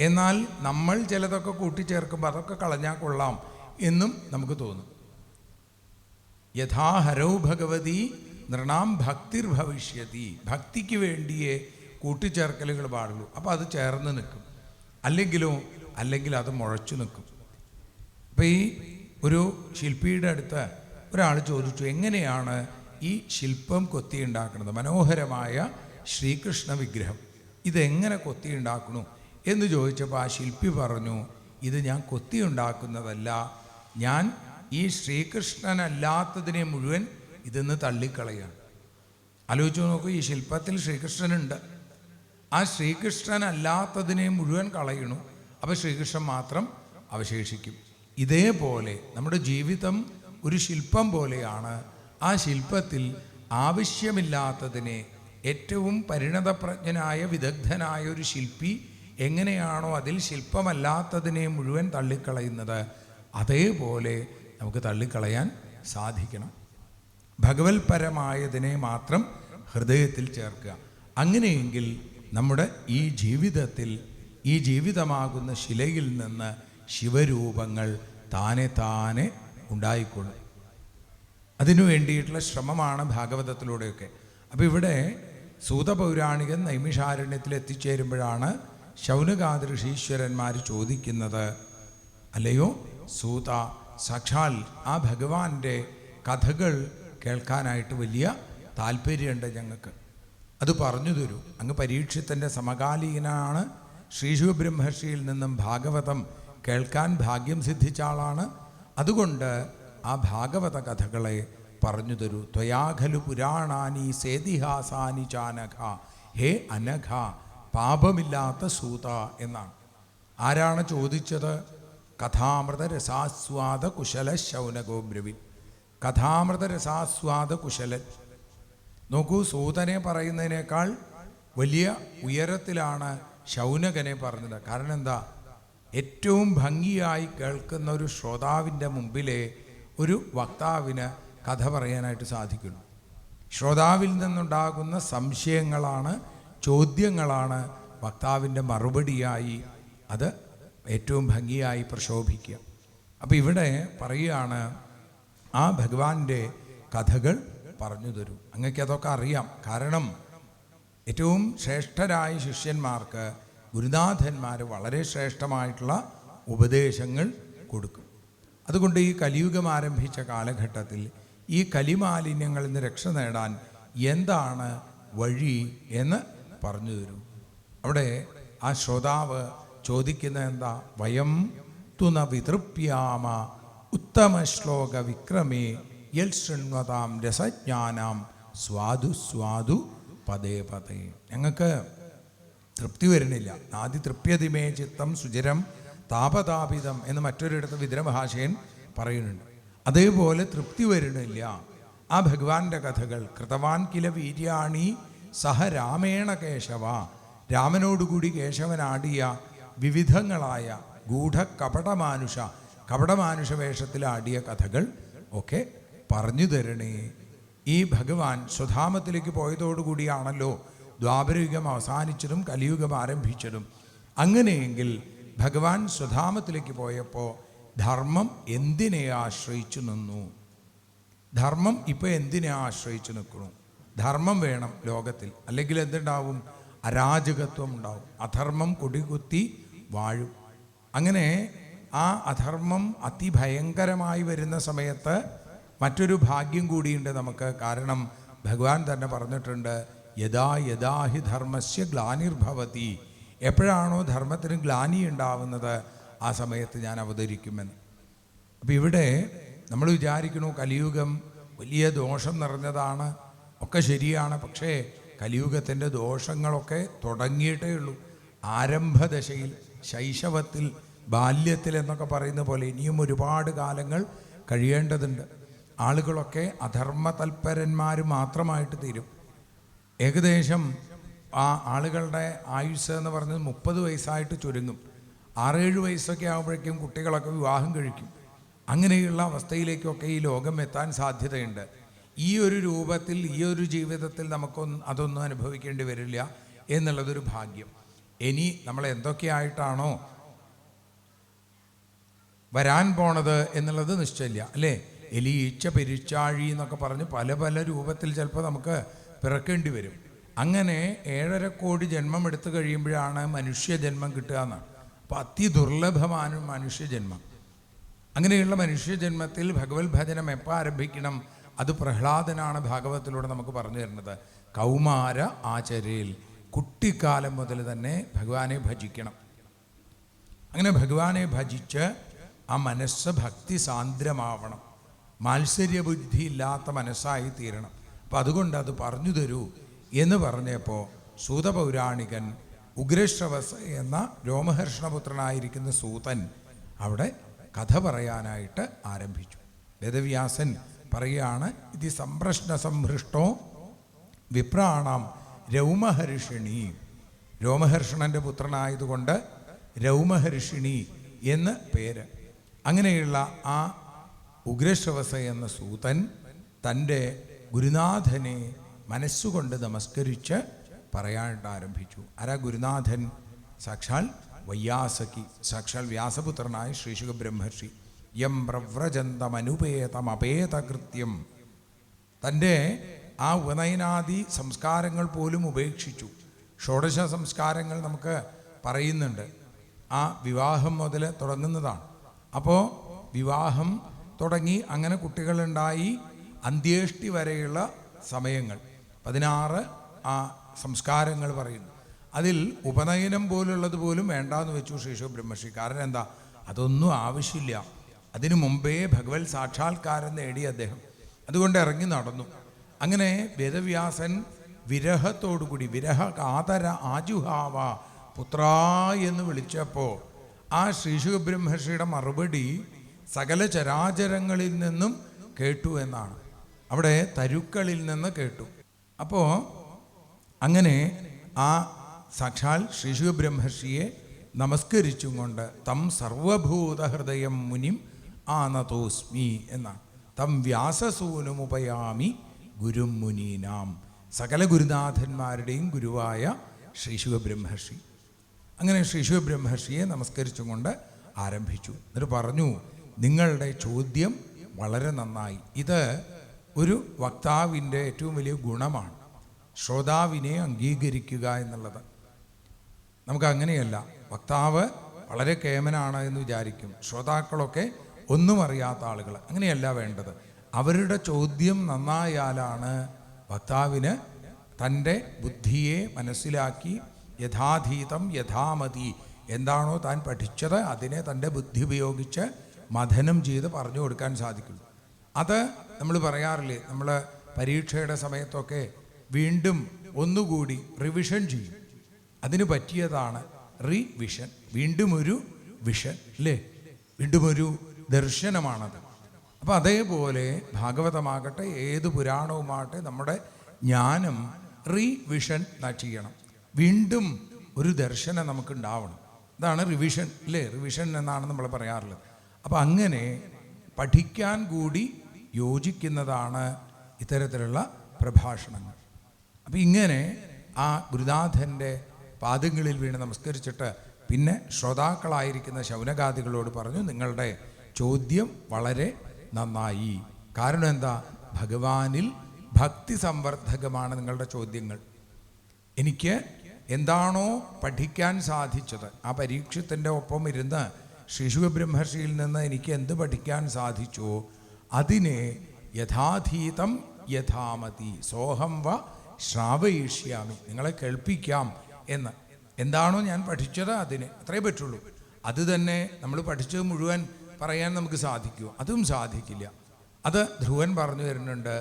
S1: എന്നാൽ നമ്മൾ ചിലതൊക്കെ കൂട്ടിച്ചേർക്കുമ്പോൾ അതൊക്കെ കളഞ്ഞാൽ കൊള്ളാം എന്നും നമുക്ക് തോന്നും. യഥാ ഹരൗ ഭഗവതി നൃണാം ഭക്തിർ ഭവിഷ്യതി. ഭക്തിക്ക് വേണ്ടിയേ കൂട്ടിച്ചേർക്കലുകൾ പാടുള്ളൂ. അപ്പോൾ അത് ചേർന്ന് നിൽക്കും, അല്ലെങ്കിൽ അത് മുഴച്ചു നിൽക്കും. അപ്പോൾ ഈ ഒരു ശില്പിയുടെ അടുത്ത് ഒരാൾ ചോദിച്ചു, എങ്ങനെയാണ് ഈ ശില്പം കൊത്തിയുണ്ടാക്കുന്നത്? മനോഹരമായ ശ്രീകൃഷ്ണ വിഗ്രഹം ഇതെങ്ങനെ കൊത്തിയുണ്ടാക്കണു എന്ന് ചോദിച്ചപ്പോൾ ആ ശില്പി പറഞ്ഞു, ഇത് ഞാൻ കൊത്തിയുണ്ടാക്കുന്നതല്ല, ഞാൻ ഈ ശ്രീകൃഷ്ണനല്ലാത്തതിനെ മുഴുവൻ ഇതെന്ന് തള്ളിക്കളയാണ്. ആലോചിച്ച് നോക്കൂ, ഈ ശില്പത്തിൽ ശ്രീകൃഷ്ണനുണ്ട്, ആ ശ്രീകൃഷ്ണനല്ലാത്തതിനെ മുഴുവൻ കളയണു, അപ്പോൾ ശ്രീകൃഷ്ണൻ മാത്രം അവശേഷിക്കും. ഇതേപോലെ നമ്മുടെ ജീവിതം ഒരു ശില്പം പോലെയാണ്. ആ ശില്പത്തിൽ ആവശ്യമില്ലാത്തതിനെ ഏറ്റവും പരിണതപ്രജ്ഞനായ വിദഗ്ധനായ ഒരു ശില്പി എങ്ങനെയാണോ അതിൽ ശില്പമല്ലാത്തതിനെ മുഴുവൻ തള്ളിക്കളയുന്നത്, അതേപോലെ നമുക്ക് തള്ളിക്കളയാൻ സാധിക്കണം. ഭഗവത്പരമായതിനെ മാത്രം ഹൃദയത്തിൽ ചേർക്കുക. അങ്ങനെയെങ്കിൽ നമ്മുടെ ഈ ജീവിതത്തിൽ, ഈ ജീവിതമാകുന്ന ശിലയിൽ നിന്ന് ശിവരൂപങ്ങൾ താനെ ഉണ്ടായിക്കൊള്ളും. അതിനു വേണ്ടിയിട്ടുള്ള ശ്രമമാണ് ഭാഗവതത്തിലൂടെയൊക്കെ. അപ്പോൾ ഇവിടെ സൂതപൗരാണികൻ നൈമിഷാരണ്യത്തിൽ എത്തിച്ചേരുമ്പോഴാണ് ശൗനകാദി ഋഷീശ്വരന്മാർ ചോദിക്കുന്നത്, അല്ലയോ സൂത, സാക്ഷാൽ ആ ഭഗവാന്റെ കഥകൾ കേൾക്കാനായിട്ട് വലിയ താല്പര്യമുണ്ട് ഞങ്ങൾക്ക്, അത് പറഞ്ഞു തരൂ. അങ്ങ് പരീക്ഷത്തിൻ്റെ സമകാലീനാണ്, ശ്രീശുബ്രഹ്മർഷിയിൽ നിന്നും ഭാഗവതം കേൾക്കാൻ ഭാഗ്യം സിദ്ധിച്ച ആളാണ്. അതുകൊണ്ട് ആ ഭാഗവത കഥകളെ പറഞ്ഞു തരൂ. ത്വയാഖലു പുരാണാനി സേതിഹാസാനി ചാനഘ, ഹേ അനഘ, പാപമില്ലാത്ത സൂത എന്നാണ്. ആരാണ് ചോദിച്ചത്? കഥാമൃത രസാസ്വാദ കുശല ശൗനകോ ബ്രവിൻ. കഥാമൃത രസാസ്വാദ കുശലൻ. നോക്കൂ, സൂതനെ പറയുന്നതിനേക്കാൾ വലിയ ഉയരത്തിലാണ് ശൗനകനെ പറഞ്ഞത്. കാരണം എന്താ? ഏറ്റവും ഭംഗിയായി കേൾക്കുന്ന ഒരു ശ്രോതാവിൻ്റെ മുമ്പിലെ ഒരു വക്താവിന് കഥ പറയാനായിട്ട് സാധിക്കുള്ളൂ. ശ്രോതാവിൽ നിന്നുണ്ടാകുന്ന സംശയങ്ങളാണ്, ചോദ്യങ്ങളാണ് വക്താവിൻ്റെ മറുപടിയായി അത് ഏറ്റവും ഭംഗിയായി പ്രശോഭിക്കുക. അപ്പോൾ ഇവിടെ പറയുകയാണ്, ആ ഭഗവാന്റെ കഥകൾ പറഞ്ഞു തരൂ. അങ്ങക്ക് അതൊക്കെ അറിയാം. കാരണം ഏറ്റവും ശ്രേഷ്ഠരായ ശിഷ്യന്മാർക്ക് ഗുരുനാഥന്മാർ വളരെ ശ്രേഷ്ഠമായിട്ടുള്ള ഉപദേശങ്ങൾ കൊടുക്കും. അതുകൊണ്ട് ഈ കലിയുഗം ആരംഭിച്ച കാലഘട്ടത്തിൽ ഈ കലിമാലിന്യങ്ങളിൽ നിന്ന് രക്ഷ നേടാൻ എന്താണ് വഴി എന്ന് പറഞ്ഞു തരൂ. അവിടെ ആ ശ്രോതാവ് ചോദിക്കുന്ന എന്താ? വയം തുന വിതൃപ്യാമ ഉത്തമ ശ്ലോക വിക്രമേ യൽ ശൃണ്വതാം രസജ്ഞാനാം സ്വാദു സ്വാദു പദേ പദേ. ഞങ്ങൾക്ക് തൃപ്തി വരുന്നില്ല. ആദി തൃപ്യതിമേ ചിത്തം സുചിരം താപതാപിതം എന്ന് മറ്റൊരിടത്ത് വിദ്രഭാഷയൻ പറയുന്നുണ്ട്. അതേപോലെ തൃപ്തി വരുന്നില്ല. ആ ഭഗവാന്റെ കഥകൾ കൃതവാൻ കില വീര്യാണി സഹ രാമേണ കേശവ, രാമനോടുകൂടി കേശവനാടിയ വിവിധങ്ങളായ ഗൂഢ കപടമാനുഷ വേഷത്തിലാടിയ കഥകൾ ഒക്കെ പറഞ്ഞു തരണേ. ഈ ഭഗവാൻ സ്വധാമത്തിലേക്ക് പോയതോടുകൂടിയാണല്ലോ ദ്വാപരയുഗം അവസാനിച്ചതും കലിയുഗം ആരംഭിച്ചതും. അങ്ങനെയെങ്കിൽ ഭഗവാൻ സ്വധാമത്തിലേക്ക് പോയപ്പോൾ ധർമ്മം എന്തിനെ ആശ്രയിച്ചു നിന്നു? ധർമ്മം ഇപ്പോൾ എന്തിനെ ആശ്രയിച്ചു നിൽക്കുന്നു? ധർമ്മം വേണം ലോകത്തിൽ, അല്ലെങ്കിൽ എന്തുണ്ടാവും? അരാജകത്വം ഉണ്ടാവും. അധർമ്മം കൊടികുത്തി വാഴും. അങ്ങനെ ആ അധർമ്മം അതിഭയങ്കരമായി വരുന്ന സമയത്ത് മറ്റൊരു ഭാഗ്യം കൂടിയുണ്ട് നമുക്ക്. കാരണം ഭഗവാൻ തന്നെ പറഞ്ഞിട്ടുണ്ട്, യഥാ യഥാ ഹി ധർമ്മസ്യ ഗ്ലാനിർഭവതി, എപ്പോഴാണോ ധർമ്മത്തിന് ഗ്ലാനി ഉണ്ടാവുന്നത് ആ സമയത്ത് ഞാൻ അവതരിക്കുമെന്ന്. അപ്പം ഇവിടെ നമ്മൾ വിചാരിക്കണു കലിയുഗം വലിയ ദോഷം നിറഞ്ഞതാണ്, ഒക്കെ ശരിയാണ്. പക്ഷേ കലിയുഗത്തിൻ്റെ ദോഷങ്ങളൊക്കെ തുടങ്ങിയിട്ടേ ഉള്ളൂ. ആരംഭദശയിൽ, ശൈശവത്തിൽ, ബാല്യത്തിൽ എന്നൊക്കെ പറയുന്ന പോലെ ഇനിയും ഒരുപാട് കാലങ്ങൾ കഴിയേണ്ടതുണ്ട്. ആളുകളൊക്കെ അധർമ്മ തൽപരന്മാർ മാത്രമായിട്ട് തീരും. ഏകദേശം ആ ആളുകളുടെ ആയുസ് എന്ന് പറഞ്ഞത് 30 വയസ്സായിട്ട് ചുരുങ്ങും. 6-7 വയസ്സൊക്കെ ആകുമ്പോഴേക്കും കുട്ടികളൊക്കെ വിവാഹം കഴിക്കും. അങ്ങനെയുള്ള അവസ്ഥയിലേക്കൊക്കെ ഈ ലോകം എത്താൻ സാധ്യതയുണ്ട്. ഈ ഒരു രൂപത്തിൽ, ഈ ഒരു ജീവിതത്തിൽ അതൊന്നും അനുഭവിക്കേണ്ടി വരില്ല എന്നുള്ളതൊരു ഭാഗ്യം. ഇനി നമ്മൾ എന്തൊക്കെയായിട്ടാണോ വരാൻ പോണത് എന്നുള്ളത് നിശ്ചയില്ല, അല്ലേ? എലി, ഈച്ച, പെരിച്ചാഴി എന്നൊക്കെ പറഞ്ഞ് പല പല രൂപത്തിൽ ചിലപ്പോൾ നമുക്ക് പിറക്കേണ്ടി വരും. അങ്ങനെ 7.5 കോടി ജന്മം എടുത്തു കഴിയുമ്പോഴാണ് മനുഷ്യജന്മം കിട്ടുക എന്നാണ്. അപ്പോൾ അതിദുർലഭമാണ് മനുഷ്യജന്മം. അങ്ങനെയുള്ള മനുഷ്യജന്മത്തിൽ ഭഗവത് ഭജനം എപ്പോൾ ആരംഭിക്കണം? അത് പ്രഹ്ലാദനാണ് ഭാഗവതത്തിലൂടെ നമുക്ക് പറഞ്ഞു തരുന്നത്. കൗമാര ആചരയിൽ, കുട്ടിക്കാലം മുതൽ തന്നെ ഭഗവാനെ ഭജിക്കണം. അങ്ങനെ ഭഗവാനെ ഭജിച്ച് ആ മനസ്സ് ഭക്തി സാന്ദ്രമാവണം. മാത്സര്യബുദ്ധി ഇല്ലാത്ത മനസ്സായി തീരണം. അപ്പം അതുകൊണ്ട് അത് പറഞ്ഞു തരൂ എന്ന് പറഞ്ഞപ്പോൾ സൂതപൗരാണികൻ ഉഗ്രശ്രവസ് എന്ന രോമഹർഷണപുത്രനായിരിക്കുന്ന സൂതൻ അവിടെ കഥ പറയാനായിട്ട് ആരംഭിച്ചു. വേദവ്യാസൻ പറയുകയാണ്, ഇത് സംപ്രശ്ന സംഹൃഷ്ടോ വിപ്രാണാം രൗമഹർഷിണി. രോമഹർഷണൻ്റെ പുത്രനായതുകൊണ്ട് രൗമഹർഷിണി എന്ന് പേര്. അങ്ങനെയുള്ള ആ ഉഗ്രശ്രവസ എന്ന സൂതൻ തൻ്റെ ഗുരുനാഥനെ മനസ്സുകൊണ്ട് നമസ്കരിച്ച് പറയാനായിട്ട് ആരംഭിച്ചു. ആരാ ഗുരുനാഥൻ? സാക്ഷാൽ വയ്യാസകി, സാക്ഷാൽ വ്യാസപുത്രനായ ശ്രീശുക ബ്രഹ്മർഷി. യം പ്രവ്രജന്തമനുപേതമപേതകൃത്യം, തൻ്റെ ആ ഉപനയനാദി സംസ്കാരങ്ങൾ പോലും ഉപേക്ഷിച്ചു. ഷോഡശ സംസ്കാരങ്ങൾ നമുക്ക് പറയുന്നുണ്ട്. ആ വിവാഹം മുതൽ തുടങ്ങുന്നതാണ്. അപ്പോൾ വിവാഹം തുടങ്ങി അങ്ങനെ കുട്ടികളുണ്ടായി അന്ത്യേഷ്ടി വരെയുള്ള സമയങ്ങൾ 16 ആ സംസ്കാരങ്ങൾ പറയുന്നു. അതിൽ ഉപനയനം പോലുള്ളത് പോലും വേണ്ടാന്ന് വെച്ചു ശ്രീശുക ബ്രഹ്മർഷി. കാരണം എന്താ? അതൊന്നും ആവശ്യമില്ല. അതിനു മുമ്പേ ഭഗവത് സാക്ഷാത്കാരം നേടി അദ്ദേഹം. അതുകൊണ്ട് ഇറങ്ങി നടന്നു. അങ്ങനെ വേദവ്യാസൻ വിരഹത്തോടുകൂടി, വിരഹ കാതര ആജുഹാവ പുത്രാ എന്ന് വിളിച്ചപ്പോൾ ആ ശ്രീശുക ബ്രഹ്മർഷിയുടെ മറുപടി സകല ചരാചരങ്ങളിൽ നിന്നും കേട്ടു എന്നാണ്. അവിടെ തരുക്കളിൽ നിന്ന് കേട്ടു. അപ്പോൾ അങ്ങനെ ആ സാക്ഷാൽ ശ്രീശുക ബ്രഹ്മർഷിയെ നമസ്കരിച്ചും കൊണ്ട് തം സർവഭൂതഹൃദയം മുനിം ആനതോസ്മി എന്നാണ്. തം വ്യാസസൂനുമുപയാമി ഗുരും മുനീനാം. സകല ഗുരുനാഥന്മാരുടെയും ഗുരുവായ ശ്രീ ശുകബ്രഹ്മർഷി. അങ്ങനെ ശ്രീ ശുകബ്രഹ്മർഷിയെ നമസ്കരിച്ചും കൊണ്ട് ആരംഭിച്ചു. എന്നിട്ട് പറഞ്ഞു, നിങ്ങളുടെ ചോദ്യം വളരെ നന്നായി. ഇത് ഒരു വക്താവിൻ്റെ ഏറ്റവും വലിയ ഗുണമാണ്, ശ്രോതാവിനെ അംഗീകരിക്കുക എന്നുള്ളത്. നമുക്കങ്ങനെയല്ല. വക്താവ് വളരെ കേമനാണ് എന്ന് വിചാരിക്കും, ശ്രോതാക്കളൊക്കെ ഒന്നും അറിയാത്ത ആളുകൾ. അങ്ങനെയല്ല വേണ്ടത്. അവരുടെ ചോദ്യം നന്നായാലാണ് വക്താവിന് തൻ്റെ ബുദ്ധിയെ മനസ്സിലാക്കി യഥാധീതം യഥാമതി, എന്താണോ താൻ പഠിച്ചത് അതിനെ തൻ്റെ ബുദ്ധി ഉപയോഗിച്ച് മഥനം ചെയ്ത് പറഞ്ഞു കൊടുക്കാൻ സാധിക്കുള്ളൂ. അത് നമ്മൾ പറയാറില്ലേ, നമ്മൾ പരീക്ഷയുടെ സമയത്തൊക്കെ വീണ്ടും ഒന്നുകൂടി റിവിഷൻ ചെയ്യും. അതിന് പറ്റിയതാണ് റിവിഷൻ. വീണ്ടും ഒരു വിഷൻ അല്ലേ, വീണ്ടും ഒരു ദർശനമാണത്. അപ്പം അതേപോലെ ഭാഗവതമാകട്ടെ ഏത് പുരാണവുമാകട്ടെ നമ്മുടെ ജ്ഞാനം റിവിഷൻ ചെയ്യണം. വീണ്ടും ഒരു ദർശനം നമുക്കുണ്ടാവണം. ഇതാണ് റിവിഷൻ അല്ലേ, റിവിഷൻ എന്നാണ് നമ്മൾ പറയാറുള്ളത്. അപ്പം അങ്ങനെ പഠിക്കാൻ കൂടി യോജിക്കുന്നതാണ് ഇത്തരത്തിലുള്ള പ്രഭാഷണങ്ങൾ. അപ്പം ഇങ്ങനെ ആ ഗുരുനാഥൻ്റെ പാദങ്ങളിൽ വീണ് നമസ്കരിച്ചിട്ട് പിന്നെ ശ്രോതാക്കളായിരിക്കുന്ന ശൗനകാദികളോട് പറഞ്ഞു, നിങ്ങളുടെ ചോദ്യം വളരെ നന്നായി. കാരണം എന്താ? ഭഗവാനിൽ ഭക്തി സംവർദ്ധകമാണ് നിങ്ങളുടെ ചോദ്യങ്ങൾ. എനിക്ക് എന്താണോ പഠിക്കാൻ സാധിച്ചത്, ആ പരീക്ഷത്തിൻ്റെ ഒപ്പം ഇരുന്ന് ശ്രീ ശുകബ്രഹ്മർഷിയിൽ നിന്ന് എനിക്ക് എന്ത് പഠിക്കാൻ സാധിച്ചോ അതിനെ യഥാധീതം യഥാമതി സോഹം വ ശ്രാവയിഷ്യാമി, നിങ്ങളെ കേൾപ്പിക്കാം എന്ന്. എന്താണോ ഞാൻ പഠിച്ചത് അതിന് അത്രേ പറ്റുള്ളൂ. അത് തന്നെ നമ്മൾ പഠിച്ചത് മുഴുവൻ പറയാൻ നമുക്ക് സാധിക്കുമോ? അതും സാധിക്കില്ല. അത് ധ്രുവൻ പറഞ്ഞു തരുന്നുണ്ട്,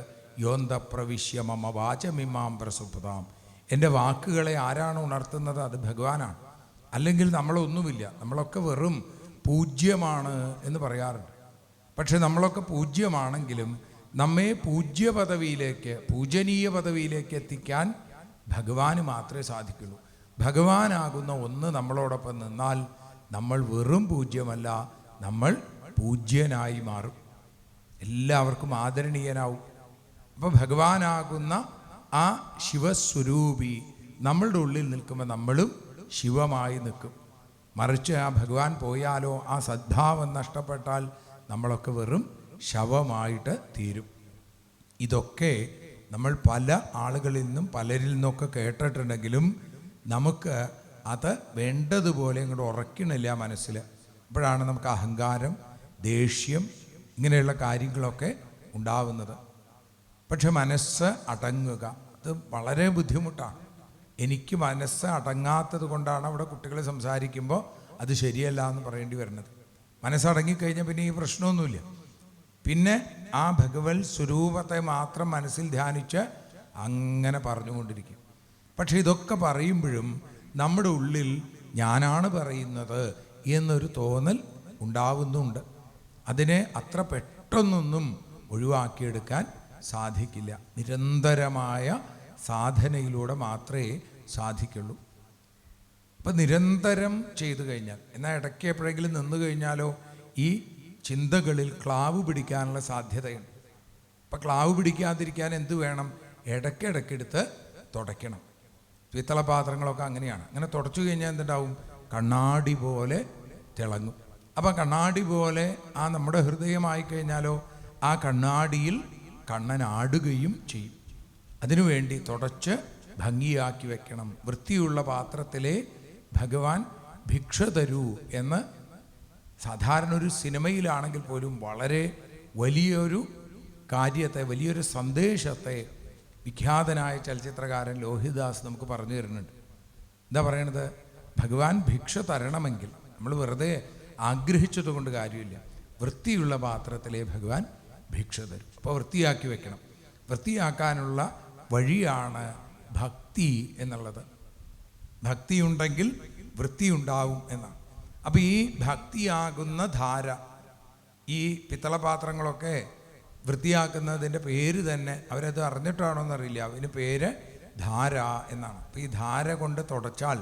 S1: യോന്ത പ്രവിശ്യ മമ വാചമിമാം പ്രസുപ്താം. എൻ്റെ വാക്കുകളെ ആരാണ് ഉണർത്തുന്നത്? അത് ഭഗവാനാണ്. അല്ലെങ്കിൽ നമ്മളൊന്നുമില്ല, നമ്മളൊക്കെ വെറും പൂജ്യമാണ് എന്ന് പറയാറുണ്ട്. പക്ഷെ നമ്മളൊക്കെ പൂജ്യമാണെങ്കിലും നമ്മെ പൂജ്യ പദവിയിലേക്ക്, പൂജനീയ പദവിയിലേക്ക് എത്തിക്കാൻ ഭഗവാന് മാത്രമേ സാധിക്കുള്ളൂ. ഭഗവാനാകുന്ന ഒന്ന് നമ്മളോടൊപ്പം നിന്നാൽ നമ്മൾ വെറും പൂജ്യമല്ല, നമ്മൾ പൂജ്യനായി മാറും, എല്ലാവർക്കും ആദരണീയനാവും. അപ്പോൾ ഭഗവാനാകുന്ന ആ ശിവസ്വരൂപി നമ്മളുടെ ഉള്ളിൽ നിൽക്കുമ്പോൾ നമ്മളും ശിവമായി നിൽക്കും. മറിച്ച് ആ ഭഗവാൻ പോയാലോ, ആ സദ്ഭാവം നഷ്ടപ്പെട്ടാൽ നമ്മളൊക്കെ വെറും ശവമായിട്ട് തീരും. ഇതൊക്കെ നമ്മൾ പല ആളുകളിൽ നിന്നും പലരിൽ നിന്നൊക്കെ കേട്ടിട്ടുണ്ടെങ്കിലും നമുക്ക് അത് വേണ്ടതുപോലെ ഇങ്ങോട്ട് ഉറക്കണില്ല മനസ്സിൽ. അപ്പോഴാണ് നമുക്ക് അഹങ്കാരം, ദേഷ്യം ഇങ്ങനെയുള്ള കാര്യങ്ങളൊക്കെ ഉണ്ടാവുന്നത്. പക്ഷെ മനസ്സ് അടങ്ങുക അത് വളരെ ബുദ്ധിമുട്ടാണ്. എനിക്ക് മനസ്സ് അടങ്ങാത്തത് കൊണ്ടാണ് അവിടെ കുട്ടികൾ സംസാരിക്കുമ്പോൾ അത് ശരിയല്ല എന്ന് പറയേണ്ടി വരുന്നത്. മനസ്സടങ്ങിക്കഴിഞ്ഞാൽ പിന്നെ ഈ പ്രശ്നമൊന്നുമില്ല. പിന്നെ ആ ഭഗവത് സ്വരൂപത്തെ മാത്രം മനസ്സിൽ ധ്യാനിച്ച് അങ്ങനെ പറഞ്ഞുകൊണ്ടിരിക്കും. പക്ഷെ ഇതൊക്കെ പറയുമ്പോഴും നമ്മുടെ ഉള്ളിൽ ഞാനാണ് പറയുന്നത് എന്നൊരു തോന്നൽ ഉണ്ടാവുന്നുണ്ട്. അതിനെ അത്ര പെട്ടെന്നൊന്നും ഒഴിവാക്കിയെടുക്കാൻ സാധിക്കില്ല. നിരന്തരമായ സാധനയിലൂടെ മാത്രമേ സാധിക്കുള്ളൂ. അപ്പം നിരന്തരം ചെയ്തു കഴിഞ്ഞാൽ, എന്നാൽ ഇടയ്ക്ക് എപ്പോഴെങ്കിലും നിന്നു കഴിഞ്ഞാലോ ഈ ചിന്തകളിൽ ക്ലാവ് പിടിക്കാനുള്ള സാധ്യതയുണ്ട്. അപ്പം ക്ലാവ് പിടിക്കാതിരിക്കാൻ എന്ത് വേണം? ഇടയ്ക്കിടയ്ക്കെടുത്ത് തുടയ്ക്കണം. പിത്തള പാത്രങ്ങളൊക്കെ അങ്ങനെയാണ്. അങ്ങനെ തുടച്ചു കഴിഞ്ഞാൽ എന്തുണ്ടാവും? കണ്ണാടി പോലെ തിളങ്ങും. അപ്പം കണ്ണാടി പോലെ ആ നമ്മുടെ ഹൃദയമായി കഴിഞ്ഞാലോ ആ കണ്ണാടിയിൽ കണ്ണനാടുകയും ചെയ്യും. അതിനുവേണ്ടി തുടച്ച് ഭംഗിയാക്കി വെക്കണം. വൃത്തിയുള്ള പാത്രത്തിലെ ഭഗവാൻ ഭിക്ഷ തരൂ എന്ന് സാധാരണ ഒരു സിനിമയിലാണെങ്കിൽ പോലും വളരെ വലിയൊരു കാര്യത്തെ, വലിയൊരു സന്ദേശത്തെ വിഖ്യാതനായ ചലച്ചിത്രകാരൻ ലോഹിതദാസ് നമുക്ക് പറഞ്ഞു തരുന്നുണ്ട്. എന്താ പറയണത്? ഭഗവാൻ ഭിക്ഷ തരണമെങ്കിൽ നമ്മൾ വെറുതെ ആഗ്രഹിച്ചത് കൊണ്ട് കാര്യമില്ല. വൃത്തിയുള്ള പാത്രത്തിലെ ഭഗവാൻ ഭിക്ഷ തരും. അപ്പോൾ വൃത്തിയാക്കി വെക്കണം. വൃത്തിയാക്കാനുള്ള വഴിയാണ് ഭക്തി എന്നുള്ളത്. ഭക്തിയുണ്ടെങ്കിൽ വൃത്തിയുണ്ടാവും എന്നാണ്. അപ്പോൾ ഈ ഭക്തിയാകുന്ന ധാര, ഈ പിത്തളപാത്രങ്ങളൊക്കെ വൃത്തിയാക്കുന്നതിൻ്റെ പേര് തന്നെ അവരത് അറിഞ്ഞിട്ടാണോ എന്നറിയില്ല, അതിന് പേര് ധാര എന്നാണ്. അപ്പോൾ ഈ ധാര കൊണ്ട് തുടച്ചാൽ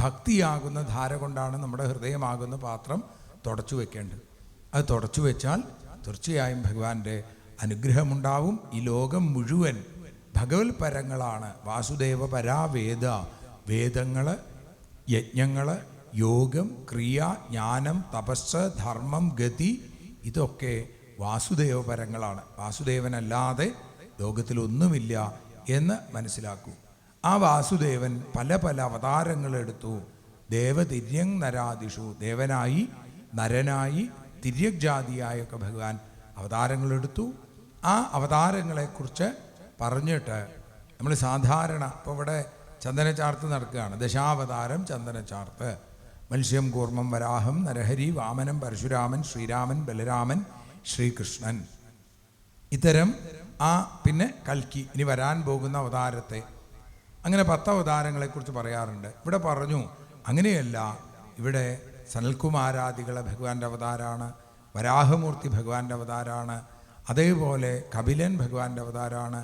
S1: ഭക്തിയാകുന്ന ധാര കൊണ്ടാണ് നമ്മുടെ ഹൃദയമാകുന്ന പാത്രം തുടച്ചു വെക്കേണ്ടത്. അത് തുടച്ചു വെച്ചാൽ തീർച്ചയായും ഭഗവാന്റെ അനുഗ്രഹമുണ്ടാവും. ഈ ലോകം മുഴുവൻ ഭഗവത് പരങ്ങളാണ്. വാസുദേവ പരാവേദ. വേദങ്ങൾ, യജ്ഞങ്ങൾ, യോഗം, ക്രിയ, ജ്ഞാനം, തപസ്, ധർമ്മം, ഗതി, ഇതൊക്കെ വാസുദേവ പരങ്ങളാണ്. വാസുദേവനല്ലാതെ ലോകത്തിലൊന്നുമില്ല എന്ന് മനസ്സിലാക്കൂ. ആ വാസുദേവൻ പല പല അവതാരങ്ങളെടുത്തു. ദേവതിര്യങ് നരാദിഷു, ദേവനായി, നരനായി, തിര്യക് ജാതിയായൊക്കെ ഭഗവാൻ അവതാരങ്ങളെടുത്തു. ആ അവതാരങ്ങളെക്കുറിച്ച് പറഞ്ഞിട്ട് നമ്മൾ സാധാരണ ഇപ്പോൾ ഇവിടെ ചന്ദനച്ചാർത്ത് നടക്കുകയാണ്. ദശാവതാരം ചന്ദനച്ചാർത്ത്. മത്സ്യം, കൂർമ്മം, വരാഹം, നരഹരി, വാമനം, പരശുരാമൻ, ശ്രീരാമൻ, ബലരാമൻ, ശ്രീകൃഷ്ണൻ. ഇത്തരം പിന്നെ കൽക്കി, ഇനി വരാൻ പോകുന്ന അവതാരത്തെ, അങ്ങനെ 10 അവതാരങ്ങളെക്കുറിച്ച് പറയാറുണ്ട്. ഇവിടെ പറഞ്ഞു അങ്ങനെയല്ല. ഇവിടെ സനൽകുമാരാദികളെ ഭഗവാന്റെ അവതാരമാണ്, വരാഹമൂർത്തി ഭഗവാന്റെ അവതാരമാണ്, അതേപോലെ കപിലൻ ഭഗവാന്റെ അവതാരമാണ്,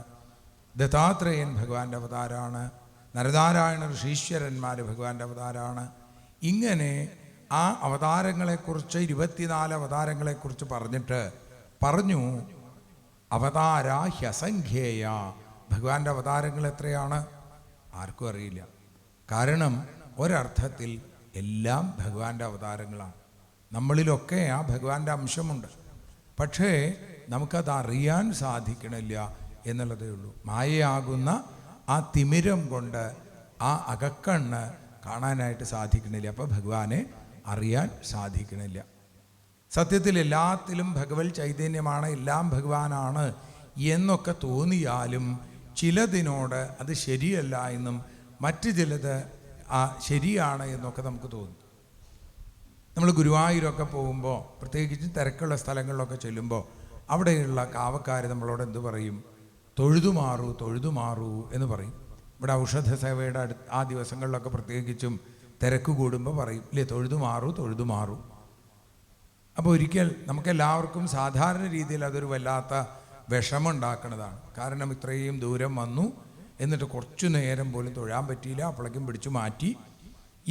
S1: ദത്താത്രേയൻ ഭഗവാന്റെ അവതാരമാണ്, നരനാരായണ ഋഷീശ്വരന്മാർ ഭഗവാന്റെ അവതാരമാണ്. ഇങ്ങനെ ആ അവതാരങ്ങളെക്കുറിച്ച് 24 അവതാരങ്ങളെക്കുറിച്ച് പറഞ്ഞിട്ട് പറഞ്ഞു അവതാര ഹ്യസംഖ്യേയ. ഭഗവാന്റെ അവതാരങ്ങൾ എത്രയാണ്? ആർക്കും അറിയില്ല. കാരണം ഒരർത്ഥത്തിൽ എല്ലാം ഭഗവാന്റെ അവതാരങ്ങളാണ്. നമ്മളിലൊക്കെ ആ ഭഗവാന്റെ അംശമുണ്ട്. പക്ഷേ നമുക്കത് അറിയാൻ സാധിക്കണില്ല എന്നുള്ളതേ ഉള്ളൂ. മായയാകുന്ന ആ തിമിരം കൊണ്ട് ആ അകക്കണ്ണ് കാണാനായിട്ട് സാധിക്കണില്ല. അപ്പോൾ ഭഗവാനെ അറിയാൻ സാധിക്കണില്ല. സത്യത്തിൽ എല്ലാത്തിലും ഭഗവത് ചൈതന്യമാണ്, എല്ലാം ഭഗവാനാണ് എന്നൊക്കെ തോന്നിയാലും ചിലതിനോട് അത് ശരിയല്ല എന്നും മറ്റ് ചിലത് ശരിയാണ് എന്നൊക്കെ നമുക്ക് തോന്നും. നമ്മൾ ഗുരുവായൂരൊക്കെ പോകുമ്പോൾ, പ്രത്യേകിച്ച് തിരക്കുള്ള സ്ഥലങ്ങളിലൊക്കെ ചെല്ലുമ്പോൾ, അവിടെയുള്ള കാവക്കാർ നമ്മളോട് എന്ത് പറയും? തൊഴുതുമാറൂ, തൊഴുതുമാറൂ എന്ന് പറയും. ഇവിടെ ഔഷധ സേവയുടെ ആ ദിവസങ്ങളിലൊക്കെ പ്രത്യേകിച്ചും തിരക്ക് കൂടുമ്പോൾ പറയും ഇല്ലേ, തൊഴുതുമാറൂ, തൊഴുതുമാറൂ. അപ്പോൾ ഒരിക്കൽ നമുക്കെല്ലാവർക്കും സാധാരണ രീതിയിൽ അതൊരു വല്ലാത്ത വിഷമുണ്ടാക്കുന്നതാണ്. കാരണം ഇത്രയും ദൂരം വന്നു, എന്നിട്ട് കുറച്ചു നേരം പോലും തൊഴാൻ പറ്റിയില്ല, അപ്പോഴേക്കും പിടിച്ചു മാറ്റി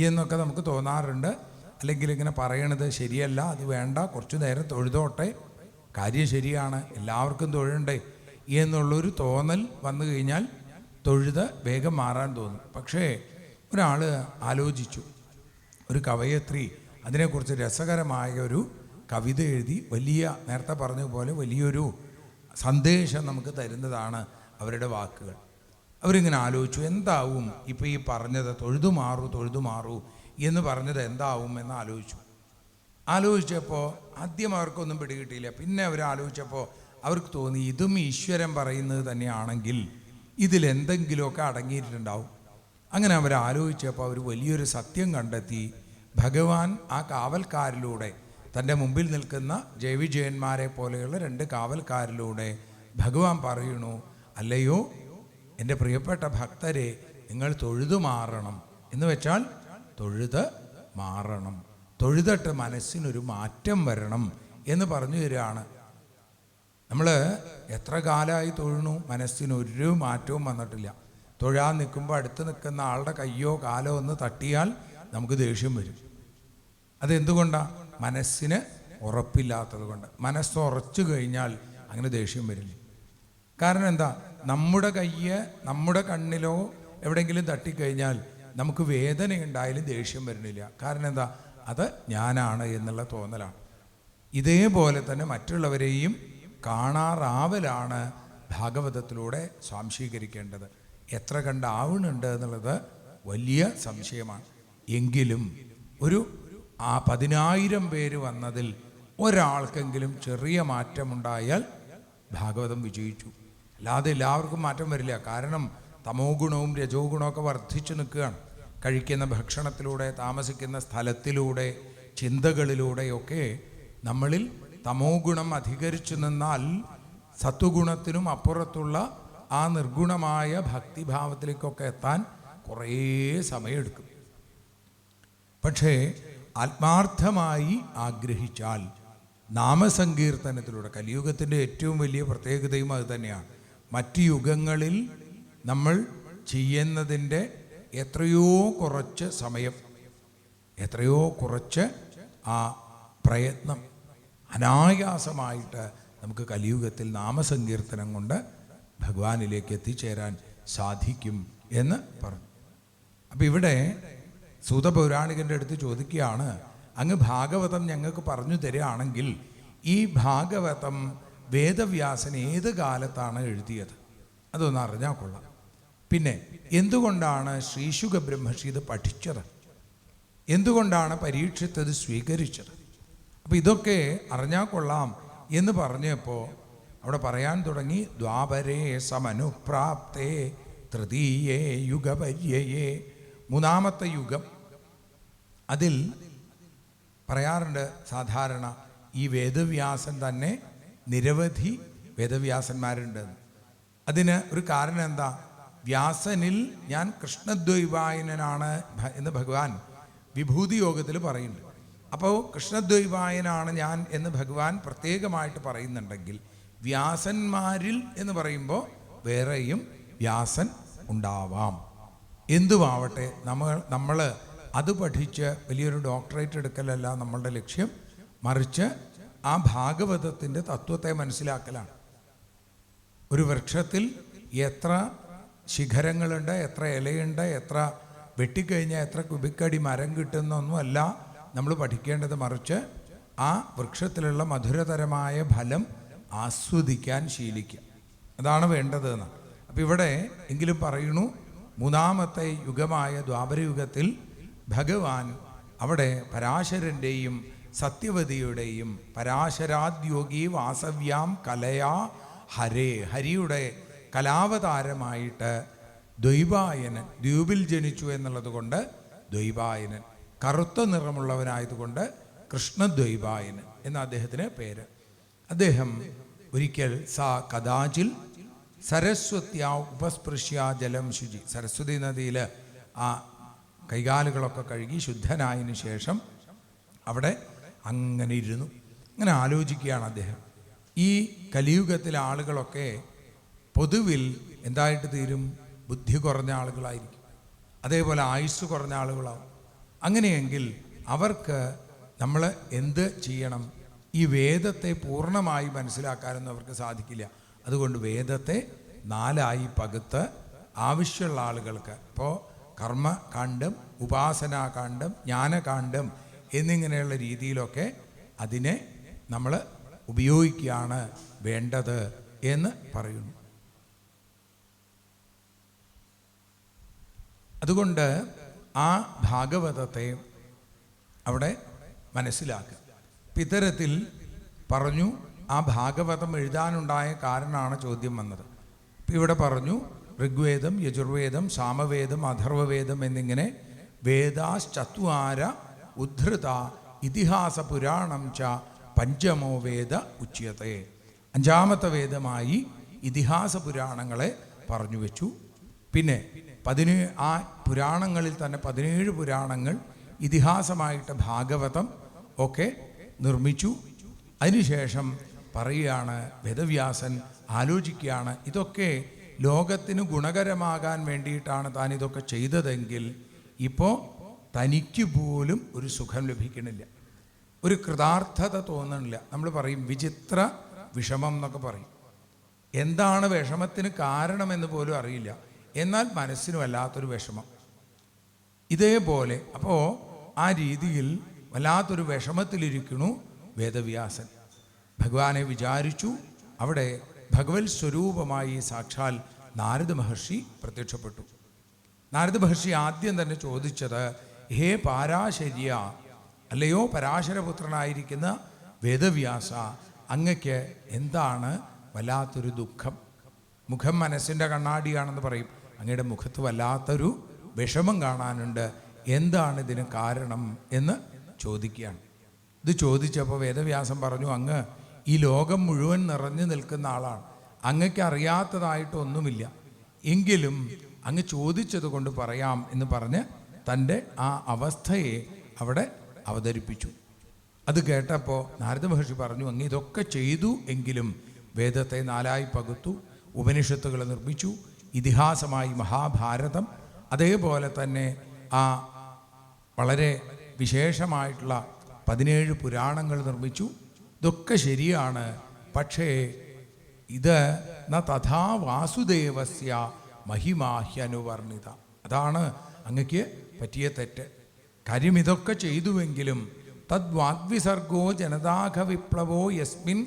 S1: എന്നൊക്കെ നമുക്ക് തോന്നാറുണ്ട്. അല്ലെങ്കിൽ ഇങ്ങനെ പറയണത് ശരിയല്ല, അത് വേണ്ട, കുറച്ചു നേരം തൊഴുതോട്ടെ, കാര്യം ശരിയാണ്, എല്ലാവർക്കും തൊഴണ്ടേ എന്നുള്ളൊരു തോന്നൽ വന്നു കഴിഞ്ഞാൽ തൊഴുത് വേഗം മാറാൻ തോന്നും. പക്ഷേ ഒരാൾ ആലോചിച്ചു, ഒരു കവയത്രി അതിനെക്കുറിച്ച് രസകരമായ ഒരു കവിത എഴുതി, നേരത്തെ പറഞ്ഞ പോലെ വലിയൊരു സന്ദേശം നമുക്ക് തരുന്നതാണ് അവരുടെ വാക്കുകൾ. അവരിങ്ങനെ ആലോചിച്ചു, എന്താവും ഇപ്പോൾ ഈ പറഞ്ഞത്, തൊഴുതുമാറൂ, തൊഴുതുമാറൂ എന്ന് പറഞ്ഞത് എന്താവും എന്ന് ആലോചിച്ചപ്പോൾ ആദ്യം അവർക്കൊന്നും പിടികിട്ടിയില്ല. പിന്നെ അവർ ആലോചിച്ചപ്പോൾ അവർക്ക് തോന്നി, ഇതും ഈശ്വരൻ പറയുന്നത് തന്നെയാണെങ്കിൽ ഇതിലെന്തെങ്കിലുമൊക്കെ അടങ്ങിയിട്ടുണ്ടാവും. അങ്ങനെ അവർ ആലോചിച്ചപ്പോൾ അവർ വലിയൊരു സത്യം കണ്ടെത്തി. ഭഗവാൻ ആ കാവൽക്കാരിലൂടെ, തൻ്റെ മുമ്പിൽ നിൽക്കുന്ന ജയവിജയന്മാരെ പോലെയുള്ള 2 കാവൽക്കാരിലൂടെ ഭഗവാൻ പറയണു, അല്ലയോ എൻ്റെ പ്രിയപ്പെട്ട ഭക്തരെ, നിങ്ങൾ തൊഴുതു മാറണം. എന്ന് വെച്ചാൽ തൊഴുത് മാറണം, തൊഴുതിട്ട് മനസ്സിനൊരു മാറ്റം വരണം എന്ന് പറഞ്ഞു തരികയാണ്. നമ്മൾ എത്ര കാലമായി തൊഴുന്നു, മനസ്സിനൊരു മാറ്റവും വന്നിട്ടില്ല. തൊഴാൻ നിൽക്കുമ്പോൾ അടുത്ത് നിൽക്കുന്ന ആളുടെ കയ്യോ കാലോ ഒന്ന് തട്ടിയാൽ നമുക്ക് ദേഷ്യം വരും. അതെന്തുകൊണ്ടാണ്? മനസ്സിന് ഉറപ്പില്ലാത്തത് കൊണ്ട്. മനസ്സുറച്ചു കഴിഞ്ഞാൽ അങ്ങനെ ദേഷ്യം വരില്ല. കാരണം എന്താ? നമ്മുടെ കയ്യ് നമ്മുടെ കണ്ണിലോ എവിടെയെങ്കിലും തട്ടിക്കഴിഞ്ഞാൽ നമുക്ക് വേദന ഉണ്ടായാലും ദേഷ്യം വരുന്നില്ല. കാരണം എന്താ? അത് ഞാനാണ് എന്നുള്ള തോന്നലാണ്. ഇതേപോലെ തന്നെ മറ്റുള്ളവരെയും കാണാറാവലാണ് ഭാഗവതത്തിലൂടെ സ്വാംശീകരിക്കേണ്ടത്. എത്ര കണ്ടാവുന്നുണ്ട് എന്നുള്ളത് വലിയ സംശയമാണ്. എങ്കിലും ഒരു 10,000 പേര് വന്നതിൽ ഒരാൾക്കെങ്കിലും ചെറിയ മാറ്റമുണ്ടായാൽ ഭാഗവതം വിജയിച്ചു. അല്ലാതെ എല്ലാവർക്കും മാറ്റം വരില്ല. കാരണം തമോ ഗുണവും രജോ ഗുണമൊക്കെ വർദ്ധിച്ചു നിൽക്കുകയാണ്. കഴിക്കുന്ന ഭക്ഷണത്തിലൂടെ, താമസിക്കുന്ന സ്ഥലത്തിലൂടെ, ചിന്തകളിലൂടെയൊക്കെ നമ്മളിൽ തമോ ഗുണം അധികരിച്ചു നിന്നാൽ സത്വഗുണത്തിനും അപ്പുറത്തുള്ള ആ നിർഗുണമായ ഭക്തിഭാവത്തിലേക്കൊക്കെ എത്താൻ കുറേ സമയമെടുക്കും. പക്ഷേ ആത്മാർത്ഥമായി ആഗ്രഹിച്ചാൽ നാമസങ്കീർത്തനത്തിലൂടെ, കലിയുഗത്തിൻ്റെ ഏറ്റവും വലിയ പ്രത്യേകതയും അത് തന്നെയാണ്. മറ്റ് യുഗങ്ങളിൽ നമ്മൾ ചെയ്യുന്നതിൻ്റെ എത്രയോ കുറച്ച് സമയം എത്രയോ കുറച്ച് ആ പ്രയത്നം അനായാസമായിട്ട് നമുക്ക് കലിയുഗത്തിൽ നാമസങ്കീർത്തനം കൊണ്ട് ഭഗവാനിലേക്ക് എത്തിച്ചേരാൻ സാധിക്കും എന്ന് പറഞ്ഞു. അപ്പം ഇവിടെ സൂതപൗരാണികൻ്റെ അടുത്ത് ചോദിക്കുകയാണ്, അങ്ങ് ഭാഗവതം ഞങ്ങൾക്ക് പറഞ്ഞു തരികയാണെങ്കിൽ ഈ ഭാഗവതം വേദവ്യാസൻ ഏത് കാലത്താണ് എഴുതിയത്? അതൊന്ന് അറിഞ്ഞാൽ കൊള്ളാം. പിന്നെ എന്തുകൊണ്ടാണ് ശ്രീശുക ബ്രഹ്മർഷി ഇത് പഠിച്ചത്? എന്തുകൊണ്ടാണ് പരീക്ഷിച്ചത് സ്വീകരിച്ചത്? അപ്പം ഇതൊക്കെ അറിഞ്ഞാൽ കൊള്ളാം എന്ന് പറഞ്ഞപ്പോൾ അവിടെ പറയാൻ തുടങ്ങി, ദ്വാപരേ സമനുപ്രാപ്തേ തൃതീയേ യുഗപര്യയേ, മൂന്നാമത്തെ യുഗം. അതിൽ പറയാറുണ്ട് സാധാരണ ഈ വേദവ്യാസൻ തന്നെ നിരവധി വേദവ്യാസന്മാരുണ്ടെന്ന്. അതിന് ഒരു കാരണം എന്താ? വ്യാസനിൽ ഞാൻ കൃഷ്ണദ്വൈപായനാണ് എന്ന് ഭഗവാൻ വിഭൂതി യോഗത്തിൽ പറയുന്നുണ്ട്. അപ്പോൾ കൃഷ്ണദ്വൈപായനാണ് ഞാൻ എന്ന് ഭഗവാൻ പ്രത്യേകമായിട്ട് പറയുന്നുണ്ടെങ്കിൽ വ്യാസന്മാരിൽ എന്ന് പറയുമ്പോൾ വേറെയും വ്യാസൻ ഉണ്ടാവാം. എന്തുമാവട്ടെ, നമ്മൾ അത് പഠിച്ച് വലിയൊരു ഡോക്ടറേറ്റ് എടുക്കലല്ല നമ്മളുടെ ലക്ഷ്യം, മറിച്ച് ആ ഭാഗവതത്തിൻ്റെ തത്വത്തെ മനസ്സിലാക്കലാണ്. ഒരു വൃക്ഷത്തിൽ എത്ര ശിഖരങ്ങളുണ്ട്, എത്ര ഇലയുണ്ട്, എത്ര വെട്ടിക്കഴിഞ്ഞാൽ എത്ര കുബിക്കടി മരം കിട്ടുന്നൊന്നുമല്ല നമ്മൾ പഠിക്കേണ്ടത്, മറിച്ച് ആ വൃക്ഷത്തിലുള്ള മധുരതരമായ ഫലം ആസ്വദിക്കാൻ ശീലിക്കുക. അതാണ് വേണ്ടതെന്ന്. അപ്പം ഇവിടെ എങ്കിലും പറയുന്നു, മൂന്നാമത്തെ യുഗമായ ദ്വാപരയുഗത്തിൽ ഭഗവാൻ അവിടെ പരാശരൻ്റെയും സത്യവതിയുടെയും പരാശരാദ്യോഗി വാസവ്യാം കലയാ ഹരേ, ഹരിയുടെ കലാവതാരമായിട്ട് ദ്വൈപായനൻ, ദ്വീപിൽ ജനിച്ചു എന്നുള്ളത് കൊണ്ട് ദ്വൈപായനൻ, കറുത്ത നിറമുള്ളവനായതുകൊണ്ട് കൃഷ്ണദ്വൈപായനൻ എന്ന അദ്ദേഹത്തിന് പേര്. അദ്ദേഹം ഒരിക്കൽ കഥാചിൽ സരസ്വത്യാ ഉപസ്പൃശ്യ ജലം ശുചി, സരസ്വതി നദിയിൽ ആ കൈകാലുകളൊക്കെ കഴുകി ശുദ്ധനായതിനു ശേഷം അവിടെ അങ്ങനെ ഇരുന്നു. അങ്ങനെ ആലോചിക്കുകയാണ് അദ്ദേഹം. ഈ കലിയുഗത്തിലെ ആളുകളൊക്കെ പൊതുവിൽ എന്തായിട്ട് തീരും? ബുദ്ധി കുറഞ്ഞ ആളുകളായിരിക്കും, അതേപോലെ ആയുസ് കുറഞ്ഞ ആളുകളാവും. അങ്ങനെയെങ്കിൽ അവർക്ക് നമ്മൾ എന്ത് ചെയ്യണം? ഈ വേദത്തെ പൂർണ്ണമായി മനസ്സിലാക്കാനൊന്നും അവർക്ക് സാധിക്കില്ല. അതുകൊണ്ട് വേദത്തെ 4 പകുത്ത് ആവശ്യമുള്ള ആളുകൾക്ക്, ഇപ്പോൾ കർമ്മകാന്ഡം, ഉപാസനാകാന്ഡം, ജ്ഞാനകാന്ഡം എന്നിങ്ങനെയുള്ള രീതിയിലൊക്കെ അതിനെ നമ്മൾ ഉപയോഗിക്കുകയാണ് വേണ്ടത് എന്ന് പറയുന്നു. അതുകൊണ്ട് ആ ഭാഗവതത്തെ അവിടെ മനസ്സിലാക്കുക. ഇത്തരത്തിൽ പറഞ്ഞു. ആ ഭാഗവതം എഴുതാനുണ്ടായ കാരണമാണ് ചോദ്യം വന്നത്. ഇപ്പം ഇവിടെ പറഞ്ഞു ഋഗ്വേദം, യജുർവേദം, സാമവേദം, അഥർവവേദം എന്നിങ്ങനെ വേദാശ്ചത്വാര ഉദ്ധൃത ഇതിഹാസ പുരാണം ച പഞ്ചമോ വേദ ഉച്യത്തെ. 5ാമത്തെ വേദമായി ഇതിഹാസ പുരാണങ്ങളെ പറഞ്ഞു വെച്ചു. പിന്നെ ആ പുരാണങ്ങളിൽ തന്നെ 17 പുരാണങ്ങൾ ഇതിഹാസമായിട്ട് ഭാഗവതം ഒക്കെ നിർമ്മിച്ചു. അതിനുശേഷം പറയുകയാണ്, വേദവ്യാസൻ ആലോചിക്കുകയാണ്, ഇതൊക്കെ ലോകത്തിന് ഗുണകരമാകാൻ വേണ്ടിയിട്ടാണ് താൻ ഇതൊക്കെ ചെയ്തതെങ്കിൽ ഇപ്പോൾ തനിക്ക് പോലും ഒരു സുഖം ലഭിക്കണില്ല, ഒരു കൃതാർത്ഥത തോന്നണില്ല. നമ്മൾ പറയും വിചിത്ര വിഷമം എന്നൊക്കെ പറയും. എന്താണ് വിഷമത്തിന് കാരണമെന്ന് പോലും അറിയില്ല, എന്നാൽ മനസ്സിന് വല്ലാത്തൊരു വിഷമം. ഇതേപോലെ അപ്പോൾ ആ രീതിയിൽ വല്ലാത്തൊരു വിഷമത്തിലിരിക്കണു വേദവ്യാസൻ. ഭഗവാനെ വിചാരിച്ചു. അവിടെ ഭഗവത് സ്വരൂപമായി സാക്ഷാൽ നാരദ മഹർഷി പ്രത്യക്ഷപ്പെട്ടു. നാരദ മഹർഷി ആദ്യം തന്നെ ചോദിച്ചത്, ഹേ പാരാശര്യ, അല്ലയോ പരാശരപുത്രനായിരിക്കുന്ന വേദവ്യാസ, അങ്ങക്ക് എന്താണ് വല്ലാത്തൊരു ദുഃഖം? മുഖം മനസ്സിൻ്റെ കണ്ണാടിയാണെന്ന് പറയും. അങ്ങയുടെ മുഖത്ത് വല്ലാത്തൊരു വിഷമം കാണാനുണ്ട്, എന്താണ് ഇതിന് കാരണം എന്ന് ചോദിക്കുകയാണ്. ഇത് ചോദിച്ചപ്പോൾ വേദവ്യാസം പറഞ്ഞു, അങ്ങ് ഈ ലോകം മുഴുവൻ നിറഞ്ഞു നിൽക്കുന്ന ആളാണ്, അങ്ങക്ക് അറിയാത്തതായിട്ടൊന്നുമില്ല, എങ്കിലും അങ്ങ് ചോദിച്ചത് കൊണ്ട് പറയാം എന്ന് പറഞ്ഞ് തൻ്റെ ആ അവസ്ഥയെ അവിടെ അവതരിപ്പിച്ചു. അത് കേട്ടപ്പോൾ നാരദ മഹർഷി പറഞ്ഞു, അങ്ങ് ഇതൊക്കെ ചെയ്തു എങ്കിലും വേദത്തെ 4 പകുത്തു, ഉപനിഷത്തുകൾ നിർമ്മിച്ചു, ഇതിഹാസമായി മഹാഭാരതം, അതേപോലെ തന്നെ ആ വളരെ വിശേഷമായിട്ടുള്ള 17 പുരാണങ്ങൾ നിർമ്മിച്ചു. ഇതൊക്കെ ശരിയാണ്. പക്ഷേ ഇത് ന തഥാ വാസുദേവസ്യ മഹിമാഹ്യനുവർണിത. അതാണ് അങ്ങക്ക് പറ്റിയ തെറ്റ്. കാര്യം ഇതൊക്കെ ചെയ്തുവെങ്കിലും തദ്വാഗ്വിസർഗോ ജനതാഘ വിപ്ലവോ യസ്മിൻ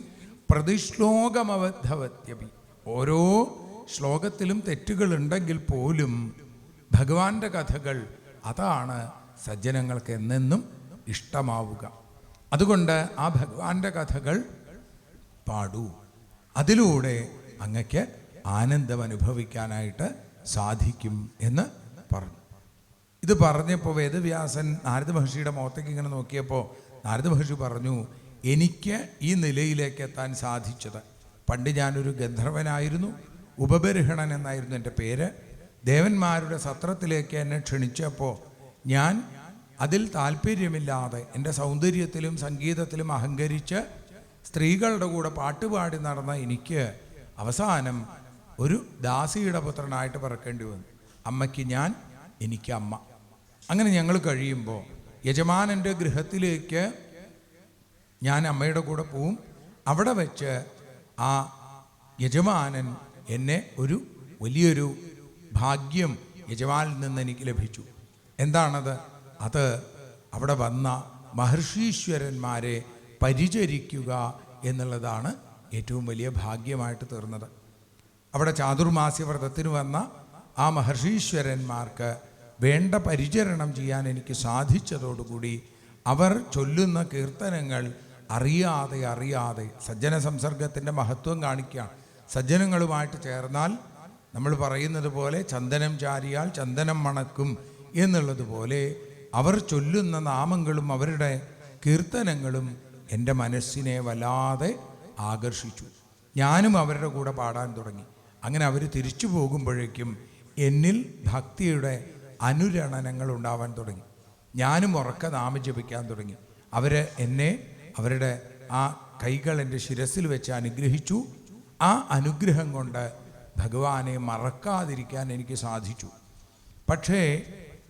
S1: പ്രതിശ്ലോകമവദ്ധവത്യപി. ഓരോ ശ്ലോകത്തിലും തെറ്റുകളുണ്ടെങ്കിൽ പോലും ഭഗവാന്റെ കഥകൾ അതാണ് സജ്ജനങ്ങൾക്ക് എന്നെന്നും ഇഷ്ടമാവുക. അതുകൊണ്ട് ആ ഭഗവാന്റെ കഥകൾ പാടൂ. അതിലൂടെ അങ്ങക്ക് ആനന്ദം അനുഭവിക്കാനായിട്ട് സാധിക്കും എന്ന് പറഞ്ഞു. ഇത് പറഞ്ഞപ്പോൾ വേദവ്യാസൻ നാരദ മഹർഷിയുടെ മുഖത്തേക്ക് ഇങ്ങനെ നോക്കിയപ്പോൾ നാരദ മഹർഷി പറഞ്ഞു, എനിക്ക് ഈ നിലയിലേക്ക് എത്താൻ സാധിച്ചത് പണ്ട് ഞാനൊരു ഗന്ധർവനായിരുന്നു. ഉപബർഹണൻ എന്നായിരുന്നു എൻ്റെ പേര്. ദേവന്മാരുടെ സത്രത്തിലേക്ക് എന്നെ ക്ഷണിച്ചപ്പോൾ ഞാൻ അതിൽ താല്പര്യമില്ലാതെ എൻ്റെ സൗന്ദര്യത്തിലും സംഗീതത്തിലും അഹങ്കരിച്ച് സ്ത്രീകളുടെ കൂടെ പാട്ടുപാടി നടന്ന എനിക്ക് അവസാനം ഒരു ദാസിയുടെ പുത്രനായിട്ട് പിറക്കേണ്ടി വന്നു. അമ്മയ്ക്ക് ഞാൻ, എനിക്ക് അമ്മ. അങ്ങനെ ഞങ്ങൾ കഴിയുമ്പോൾ യജമാനൻ്റെ ഗൃഹത്തിലേക്ക് ഞാൻ അമ്മയുടെ കൂടെ പോവും. അവിടെ വെച്ച് ആ യജമാനൻ എന്നെ ഒരു വലിയൊരു ഭാഗ്യം യജമാനിൽ നിന്ന് എനിക്ക് ലഭിച്ചു. എന്താണത്? അത് അവിടെ വന്ന മഹർഷീശ്വരന്മാരെ പരിചരിക്കുക എന്നുള്ളതാണ് ഏറ്റവും വലിയ ഭാഗ്യമായിട്ട് തീർന്നത്. അവിടെ ചാതുർമാസ്യ വ്രതത്തിന് വന്ന ആ മഹർഷീശ്വരന്മാർക്ക് വേണ്ട പരിചരണം ചെയ്യാൻ എനിക്ക് സാധിച്ചതോടുകൂടി അവർ ചൊല്ലുന്ന കീർത്തനങ്ങൾ അറിയാതെ സജ്ജന സംസർഗത്തിൻ്റെ മഹത്വം കാണിക്കുകയാണ്. സജ്ജനങ്ങളുമായിട്ട് ചേർന്നാൽ നമ്മൾ പറയുന്നത് പോലെ ചന്ദനം ചാരിയാൽ ചന്ദനം മണക്കും എന്നുള്ളതുപോലെ അവർ ചൊല്ലുന്ന നാമങ്ങളും അവരുടെ കീർത്തനങ്ങളും എൻ്റെ മനസ്സിനെ വല്ലാതെ ആകർഷിച്ചു. ഞാനും അവരുടെ കൂടെ പാടാൻ തുടങ്ങി. അങ്ങനെ അവർ തിരിച്ചു പോകുമ്പോഴേക്കും എന്നിൽ ഭക്തിയുടെ അനുരണനങ്ങൾ ഉണ്ടാവാൻ തുടങ്ങി. ഞാനും ഉറക്കെ നാമം ജപിക്കാൻ തുടങ്ങി. അവർ എന്നെ അവരുടെ ആ കൈകൾ എൻ്റെ ശിരസിൽ വെച്ച് അനുഗ്രഹിച്ചു. ആ അനുഗ്രഹം കൊണ്ട് ഭഗവാനെ മറക്കാതിരിക്കാൻ എനിക്ക് സാധിച്ചു. പക്ഷേ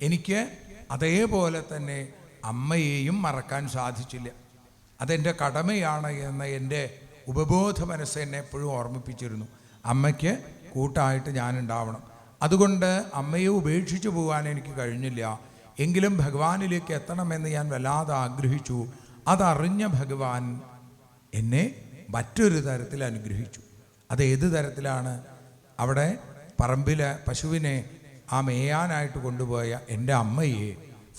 S1: എനിക്ക് അതേപോലെ തന്നെ അമ്മയെയും മറക്കാൻ സാധിച്ചില്ല. അതെൻ്റെ കടമയാണ് എന്ന് എൻ്റെ ഉപബോധ മനസ്സ് എന്നെ എപ്പോഴും ഓർമ്മിപ്പിച്ചിരുന്നു. അമ്മയ്ക്ക് കൂട്ടായിട്ട് ഞാനുണ്ടാവണം. അതുകൊണ്ട് അമ്മയെ ഉപേക്ഷിച്ചു പോകാൻ എനിക്ക് കഴിഞ്ഞില്ല. എങ്കിലും ഭഗവാനിലേക്ക് എത്തണമെന്ന് ഞാൻ വല്ലാതെ ആഗ്രഹിച്ചു. അതറിഞ്ഞ ഭഗവാൻ എന്നെ മറ്റൊരു തരത്തിൽ അനുഗ്രഹിച്ചു. അതേത് തരത്തിലാണ്? അവിടെ പറമ്പിലെ പശുവിനെ ആ മേയാനായിട്ട് കൊണ്ടുപോയ എൻ്റെ അമ്മയെ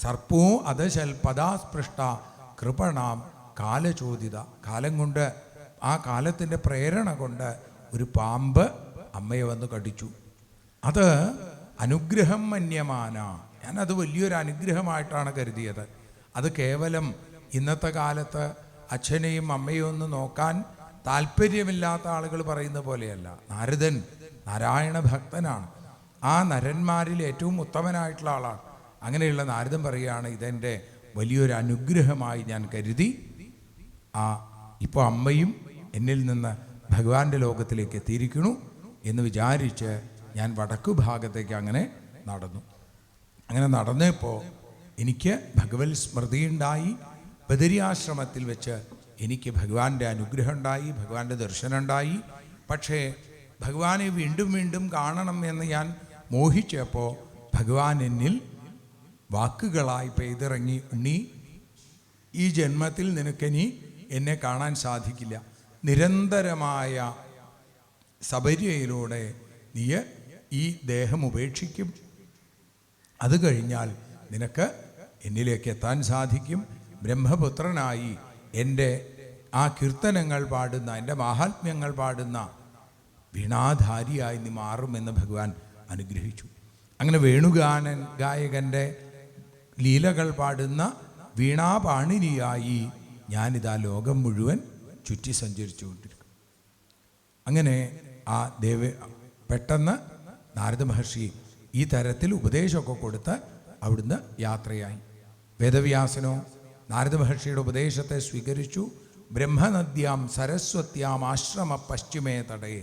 S1: സർപ്പോ അധശൽപദാസ്പൃഷ്ട കൃപണാം കാലചോദിത. കാലം കൊണ്ട്, ആ കാലത്തിൻ്റെ പ്രേരണ കൊണ്ട് ഒരു പാമ്പ് അമ്മയെ വന്ന് കടിച്ചു. അത് അനുഗ്രഹം മന്യമാന. ഞാനത് വലിയൊരു അനുഗ്രഹമായിട്ടാണ് കരുതിയത്. അത് കേവലം ഇന്നത്തെ കാലത്ത് അച്ഛനെയും അമ്മയും ഒന്ന് നോക്കാൻ താല്പര്യമില്ലാത്ത ആളുകൾ പറയുന്ന പോലെയല്ല. നാരദൻ നാരായണ ഭക്തനാണ്. ആ നരന്മാരിൽ ഏറ്റവും ഉത്തമനായിട്ടുള്ള ആളാണ്. അങ്ങനെയുള്ള നാരദൻ പറയുകയാണ്, ഇതെൻ്റെ വലിയൊരു അനുഗ്രഹമായി ഞാൻ കരുതി. ഇപ്പോൾ അമ്മയും എന്നിൽ നിന്ന് ഭഗവാന്റെ ലോകത്തിലേക്ക് എത്തിയിരിക്കണു എന്ന് വിചാരിച്ച് ഞാൻ വടക്കു ഭാഗത്തേക്ക് അങ്ങനെ നടന്നു. അങ്ങനെ നടന്നപ്പോൾ എനിക്ക് ഭഗവത് സ്മൃതിയുണ്ടായി. ബദരിയാശ്രമത്തിൽ വെച്ച് എനിക്ക് ഭഗവാന്റെ അനുഗ്രഹം ഉണ്ടായി, ഭഗവാന്റെ ദർശനം ഉണ്ടായി. പക്ഷേ ഭഗവാനെ വീണ്ടും വീണ്ടും കാണണം എന്ന് ഞാൻ മോഹിച്ചപ്പോൾ ഭഗവാൻ എന്നിൽ വാക്കുകളായി പെയ്തിറങ്ങി, ഉണ്ണി, ഈ ജന്മത്തിൽ നിനക്കിനി എന്നെ കാണാൻ സാധിക്കില്ല. നിരന്തരമായ സബര്യയിലൂടെ നീ ഈ ദേഹം ഉപേക്ഷിക്കും. അത് കഴിഞ്ഞാൽ നിനക്ക് എന്നിലേക്ക് എത്താൻ സാധിക്കും. ബ്രഹ്മപുത്രനായി എൻ്റെ ആ കീർത്തനങ്ങൾ പാടുന്ന, എൻ്റെ മാഹാത്മ്യങ്ങൾ പാടുന്ന വീണാധാരിയായി നീ മാറുമെന്ന് ഭഗവാൻ അനുഗ്രഹിച്ചു. അങ്ങനെ ഗായകൻ്റെ ലീലകൾ പാടുന്ന വീണാപാണിനിയായി ഞാനിതാ ലോകം മുഴുവൻ ചുറ്റി സഞ്ചരിച്ചുകൊണ്ടിരിക്കും. അങ്ങനെ ആ പെട്ടെന്ന് നാരദ മഹർഷി ഈ തരത്തിൽ ഉപദേശമൊക്കെ കൊടുത്ത് അവിടുന്ന് യാത്രയായി. വേദവ്യാസനോ നാരദ മഹർഷിയുടെ ഉപദേശത്തെ സ്വീകരിച്ചു. ബ്രഹ്മനദ്യാം സരസ്വത്യാം ആശ്രമ പശ്ചിമേ തടയെ.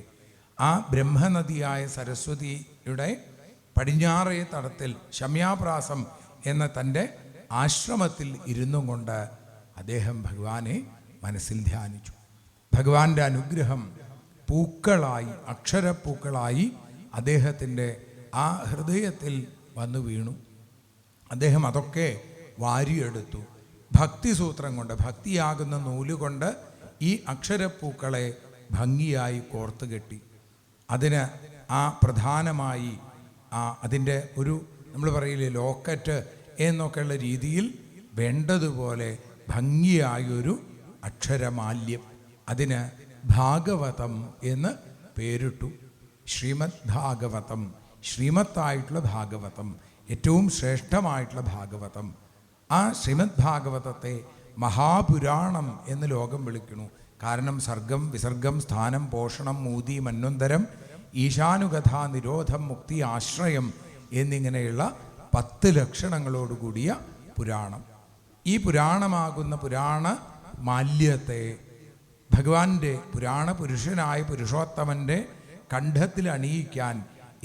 S1: ആ ബ്രഹ്മനദിയായ സരസ്വതിയുടെ പടിഞ്ഞാറേ തടത്തിൽ ശമ്യാപ്രാസം എന്ന തൻ്റെ ആശ്രമത്തിൽ ഇരുന്നും കൊണ്ട് അദ്ദേഹം ഭഗവാനെ മനസ്സിൽ ധ്യാനിച്ചു. ഭഗവാന്റെ അനുഗ്രഹം പൂക്കളായി, അക്ഷരപ്പൂക്കളായി അദ്ദേഹത്തിൻ്റെ ആ ഹൃദയത്തിൽ വന്നു വീണു. അദ്ദേഹം അതൊക്കെ വാരിയെടുത്തു. ഭക്തിസൂത്രം കൊണ്ട്, ഭക്തിയാകുന്ന നൂലുകൊണ്ട് ഈ അക്ഷരപ്പൂക്കളെ ഭംഗിയായി കോർത്തു കെട്ടി. അതിന് ആ പ്രധാനമായി അതിൻ്റെ ഒരു നമ്മൾ പറയില്ലേ ലോക്കറ്റ് എന്നൊക്കെയുള്ള രീതിയിൽ വേണ്ടതുപോലെ ഭംഗിയായൊരു അക്ഷരമാല്യം, അതിന് ഭാഗവതം എന്ന് പേരിട്ടു. ശ്രീമദ് ഭാഗവതം, ശ്രീമത്തായിട്ടുള്ള ഭാഗവതം, ഏറ്റവും ശ്രേഷ്ഠമായിട്ടുള്ള ഭാഗവതം. ആ ശ്രീമദ് ഭാഗവതത്തെ മഹാപുരാണം എന്ന് ലോകം വിളിക്കുന്നു. കാരണം സർഗം, വിസർഗം, സ്ഥാനം, പോഷണം, മൂതി, മന്വന്തരം, ഈശാനുകഥ, നിരോധം, മുക്തി, ആശ്രയം എന്നിങ്ങനെയുള്ള 10 ലക്ഷണങ്ങളോടുകൂടിയ പുരാണം. ഈ പുരാണമാകുന്ന പുരാണ മാല്യത്തെ ഭഗവാന്റെ പുരാണ പുരുഷനായ പുരുഷോത്തമൻ്റെ കണ്ഠത്തിൽ അണിയിക്കാൻ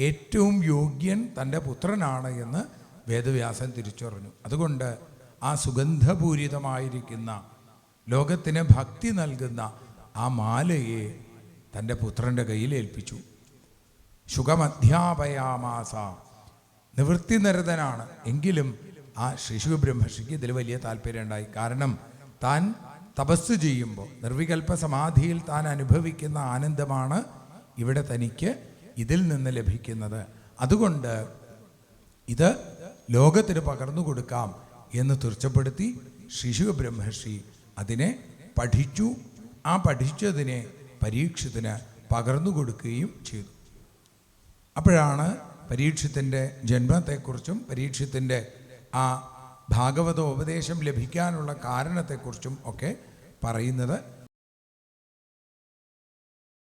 S1: ഏറ്റവും യോഗ്യൻ തൻ്റെ പുത്രനാണ് എന്ന് വേദവ്യാസൻ തിരിച്ചറിഞ്ഞു. അതുകൊണ്ട് ആ സുഗന്ധപൂരിതമായിരിക്കുന്ന ലോകത്തിന് ഭക്തി നൽകുന്ന ആ മാലയെ തൻ്റെ പുത്രൻ്റെ കയ്യിൽ ഏൽപ്പിച്ചു. ശുഖമധ്യാപയാമാസ, നിവൃത്തിനിരതനാണ് എങ്കിലും ആ ശ്രീശുഖ ബ്രഹ്മർഷിക്ക് ഇതിൽ വലിയ താല്പര്യം ഉണ്ടായി. കാരണം താൻ തപസ് ചെയ്യുമ്പോൾ നിർവികൽപ്പ സമാധിയിൽ താൻ അനുഭവിക്കുന്ന ആനന്ദമാണ് ഇവിടെ തനിക്ക് ഇതിൽ നിന്ന് ലഭിക്കുന്നത്. അതുകൊണ്ട് ഇത് ലോകത്തിന് പകർന്നു കൊടുക്കാം എന്ന് തീർച്ചപ്പെടുത്തി ശ്രീശുഖ ബ്രഹ്മർഷി അതിനെ പഠിച്ചു. ആ പഠിച്ചതിനെ പരീക്ഷത്തിന് പകർന്നു കൊടുക്കുകയും ചെയ്തു. അപ്പോഴാണ് പരീക്ഷത്തിൻ്റെ ജന്മത്തെക്കുറിച്ചും പരീക്ഷത്തിൻ്റെ ആ ഭാഗവതോപദേശം ലഭിക്കാനുള്ള കാരണത്തെക്കുറിച്ചും ഒക്കെ പറയുന്നത്.